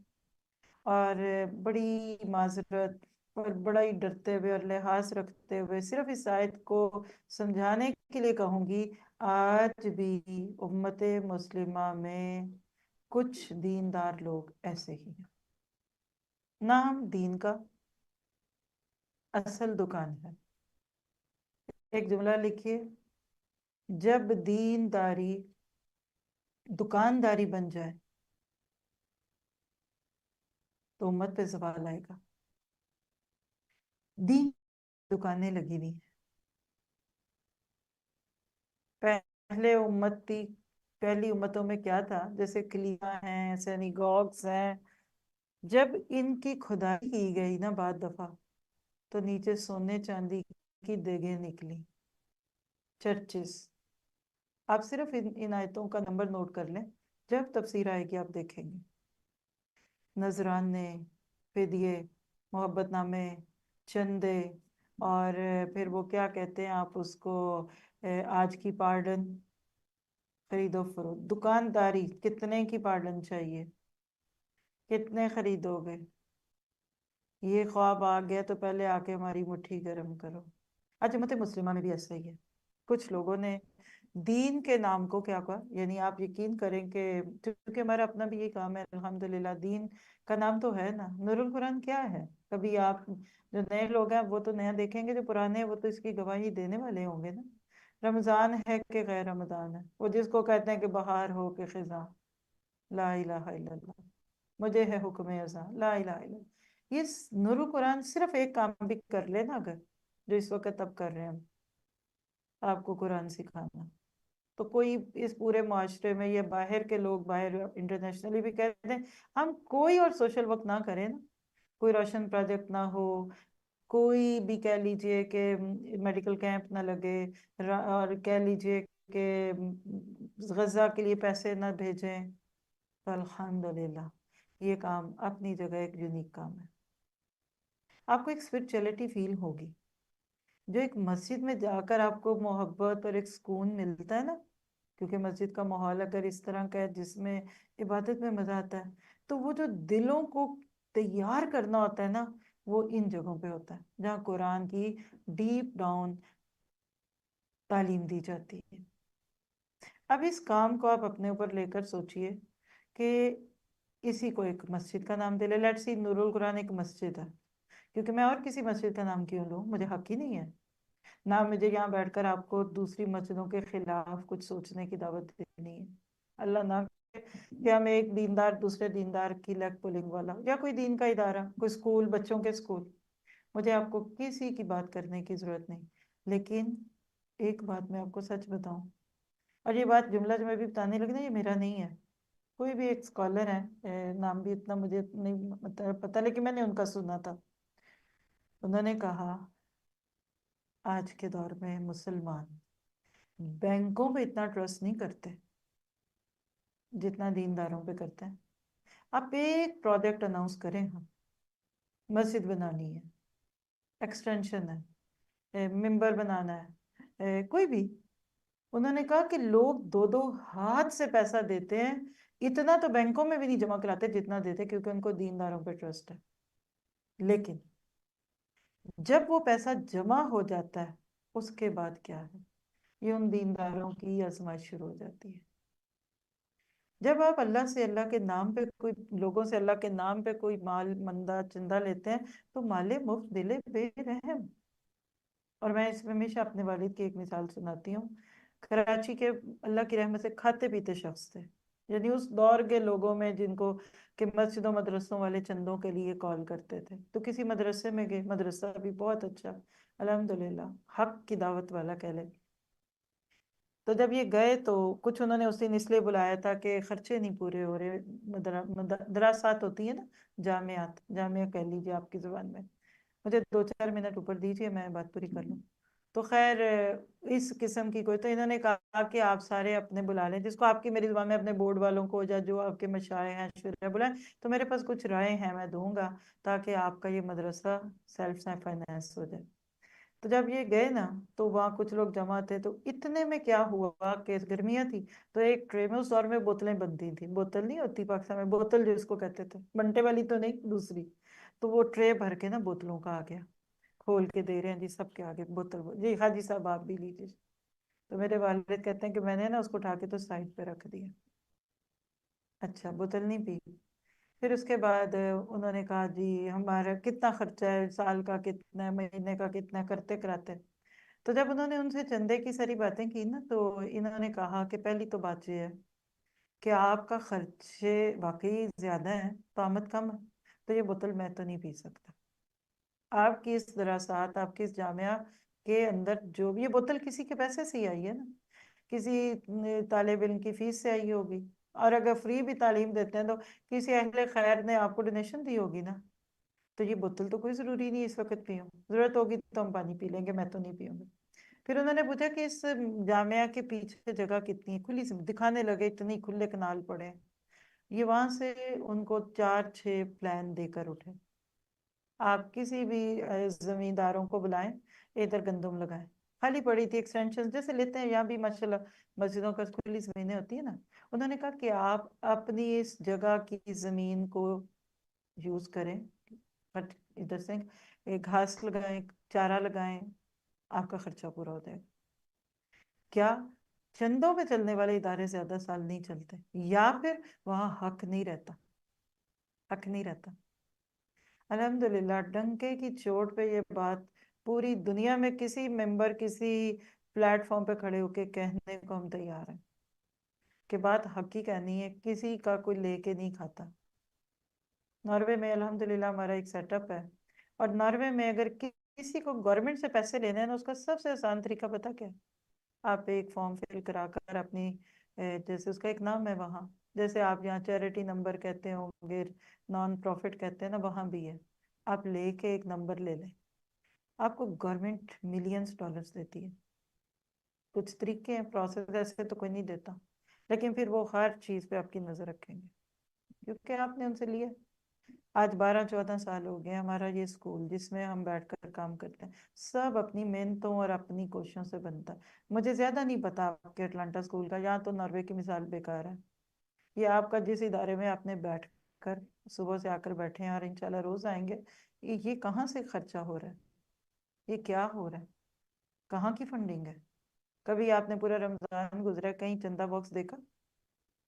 S3: اور بڑی معذرت اور بڑا ہی ڈرتے ہوئے اور لحاظ رکھتے ہوئے صرف اس آیت کو سمجھانے کے لیے کہوں گی، آج بھی امت مسلمہ میں کچھ دیندار لوگ ایسے ہی ہیں۔ نام دین کا اصل دکان ہے۔ ایک جملہ لکھیے، جب دینداری دکانداری بن جائے تو امت پہ زوال آئے گا۔ دین دکانیں لگی ہوئی ہیں۔ پہلے پہلی امتوں میں کیا تھا، جیسے کلیسا ہیں، سینیگوگز ہیں، جب ان کی کھدائی کی گئی نا بعد دفعہ تو نیچے سونے چاندی کی دیگیں نکلی، چرچز۔ آپ صرف ان آیتوں کا نمبر نوٹ کر لیں، جب تفسیر آئے گی آپ دیکھیں گے۔ نذرانے، فدیے، محبت نامے، چندے، اور پھر وہ کیا کہتے ہیں آپ اس کو، آج کی پارڈن، خرید و فروخت، دکانداری، کتنے کی پارڈن چاہیے، کتنے خریدو گے، یہ خواب آ گیا تو پہلے آ کے ہماری مٹھی گرم کرو۔ آج امت مسلمہ میں بھی ایسا ہی ہے۔ کچھ لوگوں نے دین کے نام کو کیا کہا، یعنی آپ یقین کریں کہ کیونکہ ہمارا اپنا بھی یہ کام ہے الحمدللہ، دین کا نام تو ہے نا، نور القرآن کیا ہے؟ کبھی آپ جو نئے لوگ ہیں وہ تو نیا دیکھیں گے، جو پرانے ہیں وہ تو اس کی گواہی دینے والے ہوں گے نا۔ رمضان ہے کہ غیر رمضان ہے، وہ جس کو کہتے ہیں کہ بہار ہو کہ خزاں، لا الہ الا اللہ، مجھے ہے حکم ازاں، لا الہ الا اللہ۔ یہ نور القرآن صرف ایک کام بھی کر لے نا، اگر جو اس وقت اب کر رہے ہیں ہم، آپ کو قرآن سکھانا، تو کوئی اس پورے معاشرے میں یا باہر کے لوگ باہر انٹرنیشنلی بھی کہتے ہیں ہم کوئی اور سوشل ورک نہ کریں نا، کوئی روشن پروجیکٹ نہ ہو، کوئی بھی کہہ لیجئے کہ میڈیکل کیمپ نہ لگے، اور کہہ لیجئے کہ غزہ کے لیے پیسے نہ بھیجیں، تو الحمدللہ یہ کام اپنی جگہ ایک یونیک کام ہے۔ آپ کو ایک اسپرچولیٹی فیل ہوگی، جو ایک مسجد میں جا کر آپ کو محبت اور ایک سکون ملتا ہے نا، کیونکہ مسجد کا ماحول اگر اس طرح کا ہے جس میں عبادت میں مزہ آتا ہے، تو وہ جو دلوں کو تیار کرنا ہوتا ہے نا، وہ ان جگہوں پہ ہوتا ہے جہاں قرآن کی ڈیپ ڈاؤن تعلیم دی جاتی ہے۔ اب اس کام کو آپ اپنے اوپر لے کر سوچئے کہ اسی کو ایک مسجد کا نام دے لے، لیٹس سی نور القرآن ایک مسجد ہے، کیونکہ میں اور کسی مسجد کا نام کیوں لوں، مجھے حق ہی نہیں ہے، نہ مجھے یہاں بیٹھ کر آپ کو دوسری مسجدوں کے خلاف کچھ سوچنے کی دعوت دینی ہے۔ اللہ نہ کہ ہم ایک دیندار دوسرے دیندار کی لیگ پولنگ والا، یا کوئی دین کا ادارہ، کوئی سکول، بچوں کے سکول، مجھے آپ کو کسی کی بات کرنے کی ضرورت نہیں۔ لیکن ایک بات میں آپ کو سچ بتاؤں، اور یہ بات جملہ جو میں بھی بتانے لگی نا یہ میرا نہیں ہے، کوئی بھی ایک اسکالر ہے، نام بھی اتنا مجھے نہیں پتا لیکن میں نے ان کا سنا تھا، انہوں نے کہا آج کے دور میں مسلمان بینکوں پہ اتنا ٹرسٹ نہیں کرتے جتنا دینداروں پہ کرتے ہیں۔ آپ ایک پروجیکٹ اناؤنس کریں، ہم مسجد بنانی ہے، ایکسٹینشن ہے، ممبر بنانا ہے، کوئی بھی، انہوں نے کہا کہ لوگ دو دو ہاتھ سے پیسہ دیتے ہیں، اتنا تو بینکوں میں بھی نہیں جمع کراتے جتنا دیتے، کیونکہ ان کو دینداروں پہ ٹرسٹ ہے۔ لیکن جب وہ پیسہ جمع ہو جاتا ہے اس کے بعد کیا ہے، یہ ان دینداروں کی آزمائش شروع ہو جاتی ہے۔ جب آپ اللہ سے اللہ کے نام پہ کوئی لوگوں سے اللہ کے نام پہ کوئی مال مندہ چندہ لیتے ہیں تو مال مفت دلے بے رحم۔ اور میں اس میں ہمیشہ اپنے والد کی ایک مثال سناتی ہوں، کراچی کے اللہ کی رحمت سے کھاتے پیتے شخص تھے، یعنی اس دور کے لوگوں میں جن کو کہ مسجدوں مدرسوں والے چندوں کے لیے کال کرتے تھے، تو کسی مدرسے میں گئے، مدرسہ بھی بہت اچھا الحمدللہ حق کی دعوت والا کہہ لیں۔ تو جب یہ گئے تو کچھ انہوں نے اس دن اس لیے بلایا تھا کہ خرچے نہیں پورے ہو رہے، دراسات ہوتی ہے نا، جامعات، جامعہ کہہ لیجیے آپ کی زبان میں، مجھے 2-4 منٹ اوپر دیجیے میں بات پوری کر لوں۔ تو خیر اس قسم کی کوئی، تو انہوں نے کہا کہ آپ سارے اپنے بلا لیں، جس کو آپ کی میری زبان میں اپنے بورڈ والوں کو یا جو آپ کے مشائخ ہیں شرح بلائیں، تو میرے پاس کچھ رائے ہیں میں دوں گا تاکہ آپ کا یہ مدرسہ سیلف فائنانس ہو جائے۔ تو جب یہ گئے نا تو وہاں کچھ لوگ جمع تھے، تو اتنے میں کیا ہوا کہ گرمیاں تھی تو ایک ٹرے میں، اس دور میں بوتلیں بنتی تھیں، بوتل نہیں ہوتی پاکستان میں بوتل جو اس کو کہتے تھے، بنٹے والی تو نہیں دوسری، تو وہ ٹرے بھر کے نا بوتلوں کا آ گیا، کھول کے دے رہے ہیں جی سب کے آگے بوتل، جی حاجی صاحب آپ بھی لیجیے۔ تو میرے والد کہتے ہیں کہ میں نے نا اس کو اٹھا کے تو سائڈ پہ رکھ دیا، اچھا بوتل نہیں پی۔ پھر اس کے بعد انہوں نے کہا جی ہمارا کتنا خرچہ ہے، سال کا کتنا ہے، مہینے کا کتنا ہے، کرتے کراتے۔ تو جب انہوں نے ان سے چندے کی ساری باتیں کی نا تو انہوں نے کہا کہ پہلی تو بات یہ ہے کہ آپ کا خرچے واقعی زیادہ ہیں، تو آمد کم ہے، تو یہ بوتل میں تو نہیں پی سکتا۔ آپ کی اس دراسات، آپ کی اس جامعہ کے اندر جو بھی، یہ بوتل کسی کے پیسے سے ہی آئی ہے نا، کسی طالب علم کی فیس سے آئی ہوگی، اور اگر فری بھی تعلیم دیتے ہیں تو کسی اہل خیر نے آپ کو ڈونیشن دی ہوگی نا۔ تو یہ بوتل تو کوئی ضروری نہیں اس وقت پیوں، ضرورت ہوگی تو ہم پانی پی لیں گے، میں تو نہیں پیوں گا۔ پھر انہوں نے پوچھا کہ اس جامعہ کے پیچھے جگہ کتنی ہے، کھلی سی دکھانے لگے، اتنی کھلے کنال پڑے ہیں۔ یہ وہاں سے ان کو 4-6 پلان دے کر اٹھے، آپ کسی بھی زمینداروں کو بلائیں، ادھر گندم لگائیں، خالی پڑی تھی ایکسٹینشن جیسے لیتے ہیں یہاں بھی ماشاءاللہ مسجدوں کا کھلی زمینیں ہوتی ہیں نا۔ انہوں نے کہا کہ آپ اپنی اس جگہ کی زمین کو یوز کریں، بٹ ادھر سے گھاس لگائیں، چارہ لگائیں، آپ کا خرچہ پورا ہو جائے گا۔ کیا چندوں پہ چلنے والے ادارے زیادہ سال نہیں چلتے، یا پھر وہاں حق نہیں رہتا، حق نہیں رہتا۔ الحمدللہ ڈنکے کی چوٹ پہ یہ بات پوری دنیا میں کسی ممبر کسی پلیٹ فارم پہ کھڑے ہو کے کہنے کو ہم تیار ہیں کہ بات حق ہی کہنی ہے، کسی کا کوئی لے کے نہیں کھاتا۔ ناروے میں الحمدللہ ہمارا ایک سیٹ اپ ہے، اور ناروے میں اگر کسی کو گورنمنٹ سے پیسے لینے ہیں نا، اس کا سب سے آسان طریقہ پتہ کیا ہے؟ آپ ایک فارم فل کرا کر اپنی جیسے اس کا ایک نام ہے وہاں، جیسے آپ یہاں چیریٹی نمبر کہتے ہوں گے، نان پروفٹ کہتے ہیں نا، وہاں بھی ہے، آپ لے کے ایک نمبر لے لیں، آپ کو گورنمنٹ ملینز ڈالرز دیتی ہے۔ کچھ طریقے ہیں، پروسیس ایسے تو کوئی نہیں دیتا، لیکن پھر وہ ہر چیز پہ آپ کی نظر رکھیں گے کیونکہ آپ نے ان سے لیا۔ آج 12-14 سال ہو گئے ہمارا یہ اسکول جس میں ہم بیٹھ کر کام کرتے ہیں، سب اپنی محنتوں اور اپنی کوششوں سے بنتا ہے۔ مجھے زیادہ نہیں پتا آپ کے اٹلانٹا اسکول کا، یہاں تو ناروے کی مثال بیکار ہے۔ یہ آپ کا جس ادارے میں آپ نے بیٹھ کر صبح سے آ کر بیٹھے ہیں اور انشاءاللہ روز آئیں گے، یہ کہاں سے خرچہ ہو رہا ہے، یہ کیا ہو رہا ہے، کہاں کی فنڈنگ ہے؟ کبھی آپ نے پورا رمضان گزرا کہیں چندہ باکس دیکھا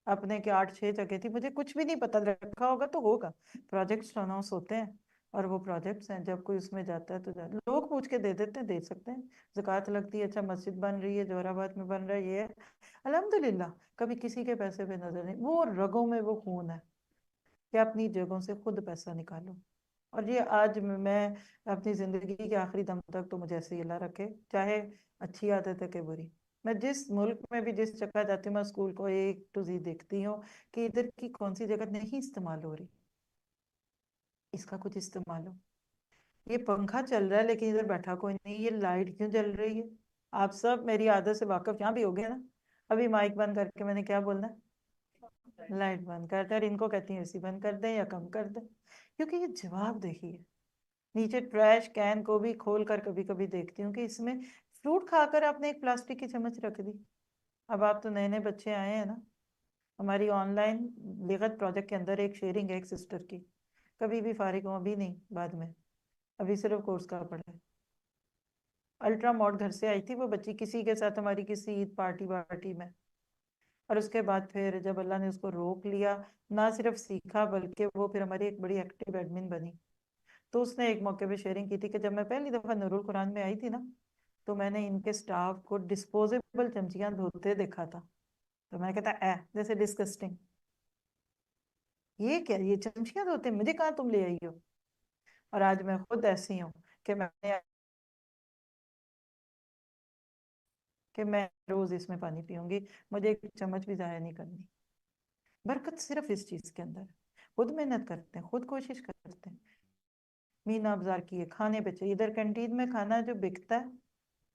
S3: اپنے کہ 8-6 جگہ تھی، مجھے کچھ بھی نہیں پتا، رکھا ہوگا تو ہوگا، پروجیکٹس اناؤنس ہوتے ہیں اور وہ پروجیکٹس ہیں، جب کوئی اس میں جاتا ہے تو لوگ پوچھ کے دے دیتے ہیں، دے سکتے ہیں، زکوٰۃ لگتی ہے، اچھا مسجد بن رہی ہے جوہر آباد میں، بن رہا ہے، یہ ہے الحمدللہ، کبھی کسی کے پیسے پہ نظر نہیں، وہ رگوں میں وہ خون ہے کہ اپنی جگہوں سے خود پیسہ نکالو۔ اور یہ آج میں اپنی زندگی کے آخری دم تک تو مجھے ایسے ہی اللہ رکھے، چاہے اچھی عادت ہے کہ بری، میں جس ملک میں بھی جس جگہ جاتی ہوں میں اسکول کو A to Z دیکھتی ہوں کہ ادھر کی کون سی جگہ نہیں استعمال ہو رہی، اس کا کچھ استعمال ہو۔ یہ پنکھا چل رہا ہے لیکن ادھر بیٹھا کوئی نہیں، یہ لائٹ کیوں جل رہی ہے؟ آپ سب میری عادت سے واقف یہاں بھی ہو گئے نا، ابھی مائک بند کر کے میں نے کیا بولنا ہے، لائٹ بند کر دیں، اور ان کو کہتی ہیں اسی بند کر دیں یا کم کر دیں، کیونکہ یہ جواب دیکھیے۔ نیچے ٹریش کین کو بھی کھول کر کبھی کبھی دیکھتی ہوں کہ اس میں فروٹ کھا کر آپ نے ایک پلاسٹک کی چمچ رکھ دی۔ اب آپ تو نئے نئے بچے آئے ہیں نا، ہماری آن لائن لغت پروجیکٹ کے اندر ایک شیئرنگ ہے ایک سسٹر کی، کبھی بھی فارغ ہوں، ابھی نہیں بعد میں، ابھی صرف کورس کا پڑھا ہے۔ الٹرا موڈ گھر سے آئی تھی وہ بچی کسی کے ساتھ ہماری کسی عید پارٹی میں، اور اس کے بعد پھر جب اللہ نے اس کو روک لیا، نہ صرف سیکھا بلکہ وہ پھر ہماری ایک بڑی ایکٹیو ایڈمن بنی۔ تو اس نے ایک موقع پہ شیئرنگ کی تھی کہ جب میں پہلی دفعہ نور القرآن میں آئی تھی نا، تو میں نے ان کے سٹاف کو ڈسپوزیبل چمچیاں دھوتے دیکھا تھا، تو میں کہتا جیسے ڈسکسٹنگ، یہ کیا، یہ چمچیاں دھوتے ہیں، مجھے کہاں تم لے آئی ہو؟ اور آج میں خود ایسی ہوں کہ میں روز اس میں پانی پیوں گی، مجھے ایک چمچ بھی ضائع نہیں کرنی۔ برکت صرف اس چیز کے اندر، خود محنت کرتے ہیں، خود کوشش کرتے ہیں، مینا ابزار کیے کھانے پہ چاہیے۔ ادھر کینٹین میں کھانا جو بکتا ہے،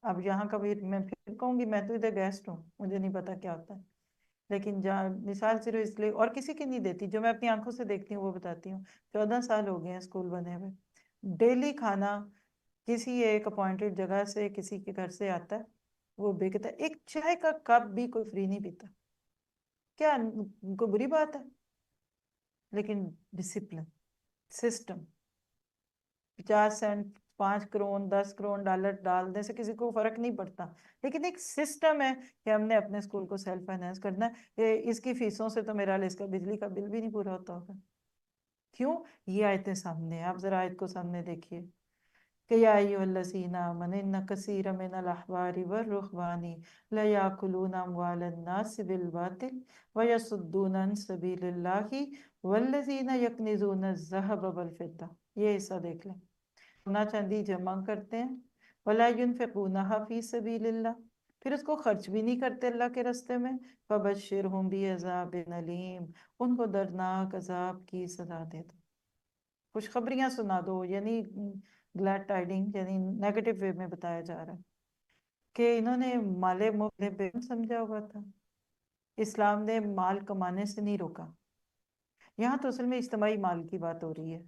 S3: اب یہاں کا بھی میں پھر کہوں گی، میں تو ادھر گیسٹ ہوں، مجھے نہیں پتا کیا ہوتا ہے، لیکن جہاں مثال صرف اس لیے، اور کسی کی نہیں دیتی، جو میں اپنی آنکھوں سے دیکھتی ہوں وہ بتاتی ہوں۔ 14 سال ہو گئے ہیں اسکول بنے ہوئے، ڈیلی کھانا کسی ایک اپوائنٹڈ جگہ سے کسی کے گھر سے آتا ہے، وہ بکتا ہے۔ ایک چائے کا کپ بھی کوئی فری نہیں پیتا، کیا کوئی بری بات ہے؟ لیکن discipline, system, 50 cent 5 crore 10 crore dollar ڈالنے سے کسی کو فرق نہیں پڑتا، لیکن ایک سسٹم ہے کہ ہم نے اپنے اسکول کو سیلف فائنانس کرنا ہے۔ اس کی فیسوں سے تو میرا اس کا بجلی کا بل بھی نہیں پورا ہوتا ہوگا۔ کیوں؟ یہ آیتیں سامنے ہیں، آپ ذرا آیت کو سامنے دیکھیے کہ یا ایھا الذین آمنوا ان کثیرا من الاحبار والرہبان لیاکلون اموال الناس بالباطل ویصدون عن سبیل اللہ والذین یکنزون الذھب والفضہ۔ یہ حصہ دیکھ لیں، سونا چاندی جمع کرتے ہیں، ولا ينفقونها فی سبیل اللہ، پھر اس کو خرچ بھی نہیں کرتے اللہ کے راستے میں، فبشرہم بعذاب علیم، ان کو دردناک عذاب کی سزا دے دو، خوشخبریاں سنا دو، یعنی گلیڈ ٹائڈنگ، یعنی نیگیٹو وے میں بتایا جا رہا ہے کہ انہوں نے مال مباح بے سمجھا ہوا تھا۔ اسلام نے مال کمانے سے نہیں روکا، یہاں تو اصل میں اجتماعی مال کی بات ہو رہی ہے۔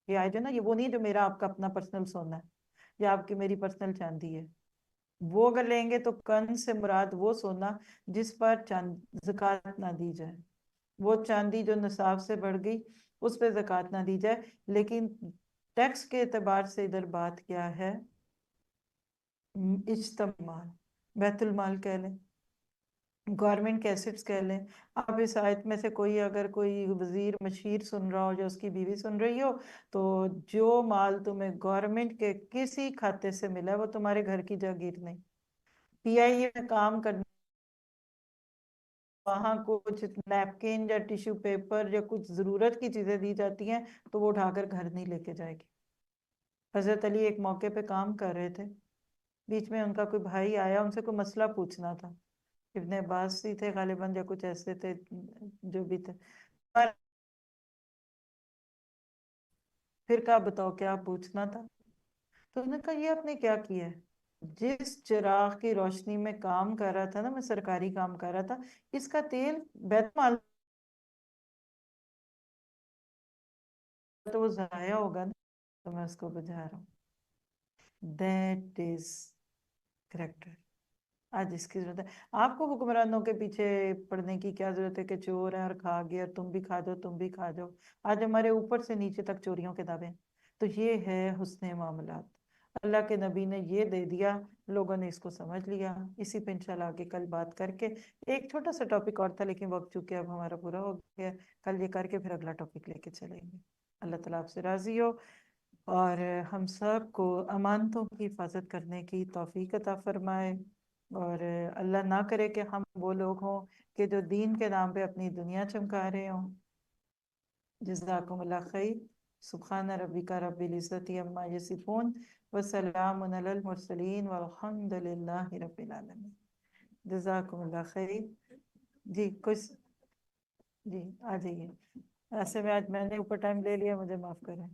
S3: یہ آئے جو نا، یہ وہ نہیں جو میرا آپ کا اپنا پرسنل سونا ہے یا آپ کی میری پرسنل چاندی ہے، وہ اگر لیں گے تو کنز سے مراد وہ سونا جس پر زکوٰۃ نہ دی جائے، وہ چاندی جو نصاب سے بڑھ گئی اس پہ زکوٰۃ نہ دی جائے۔ لیکن ٹیکس کے اعتبار سے ادھر بات کیا ہے؟ اجتماعی مال، بیت المال کہہ لیں، گورنمنٹ کے ایسٹس کہہ لیں۔ آپ اس آیت میں سے کوئی اگر کوئی وزیر مشیر سن رہا ہو یا اس کی بیوی سن رہی ہو، تو جو مال تمہیں گورنمنٹ کے کسی کھاتے سے ملا ہے وہ تمہارے گھر کی جاگیر نہیں۔ پی آئی اے میں کام کرنے وہاں کچھ نیپکن یا ٹیشو پیپر یا کچھ ضرورت کی چیزیں دی جاتی ہیں تو وہ اٹھا کر گھر نہیں لے کے جائے گی۔ حضرت علی ایک موقع پہ کام کر رہے تھے، بیچ میں ان کا کوئی بھائی آیا، ان سے کوئی مسئلہ پوچھنا تھا، ابن عباس ہی تھے غالباً یا کچھ ایسے تھے جو بھی تھے، پھر کہا بتاؤ کیا پوچھنا تھا؟ تو انہوں نے کہا یہ آپ نے کیا کیا ہے؟ جس چراغ کی روشنی میں کام کر رہا تھا نا، میں سرکاری کام کر رہا تھا، اس کا تیل بیت مال تو وہ ضائع ہوگا نا، تو میں اس کو بجھا رہا ہوں۔ That is character. آج اس کی ضرورت ہے۔ آپ کو حکمرانوں کے پیچھے پڑنے کی کیا ضرورت ہے کہ چور ہیں اور کھا گیا اور تم بھی کھا جاؤ تم بھی کھا جاؤ۔ آج ہمارے اوپر سے نیچے تک چوریوں کے دعوے ہیں۔ تو یہ ہے حسن معاملات، اللہ کے نبی نے یہ دے دیا، لوگوں نے اس کو سمجھ لیا۔ اسی پہ انشاءاللہ آگے کل بات کر کے، ایک چھوٹا سا ٹاپک اور تھا لیکن وقت چونکہ اب ہمارا پورا ہو گیا، کل یہ کر کے پھر اگلا ٹاپک لے کے چلیں گے۔ اللہ تعالیٰ آپ سے راضی ہو اور ہم سب کو امانتوں کی حفاظت کرنے کی توفیق عطا فرمائے، اور اللہ نہ کرے کہ ہم وہ لوگ ہوں کہ جو دین کے نام پہ اپنی دنیا چمکا رہے ہوں۔ جزاکم اللہ خیر۔ سبحان ربک رب العزت عما یصفون وسلام علی المرسلین والحمد للہ رب العالمین۔ جزاکم اللہ خیر۔ جی کچھ، جی آ جائیے۔ ایسے میں آج میں نے اوپر ٹائم لے لیا، مجھے معاف کریں۔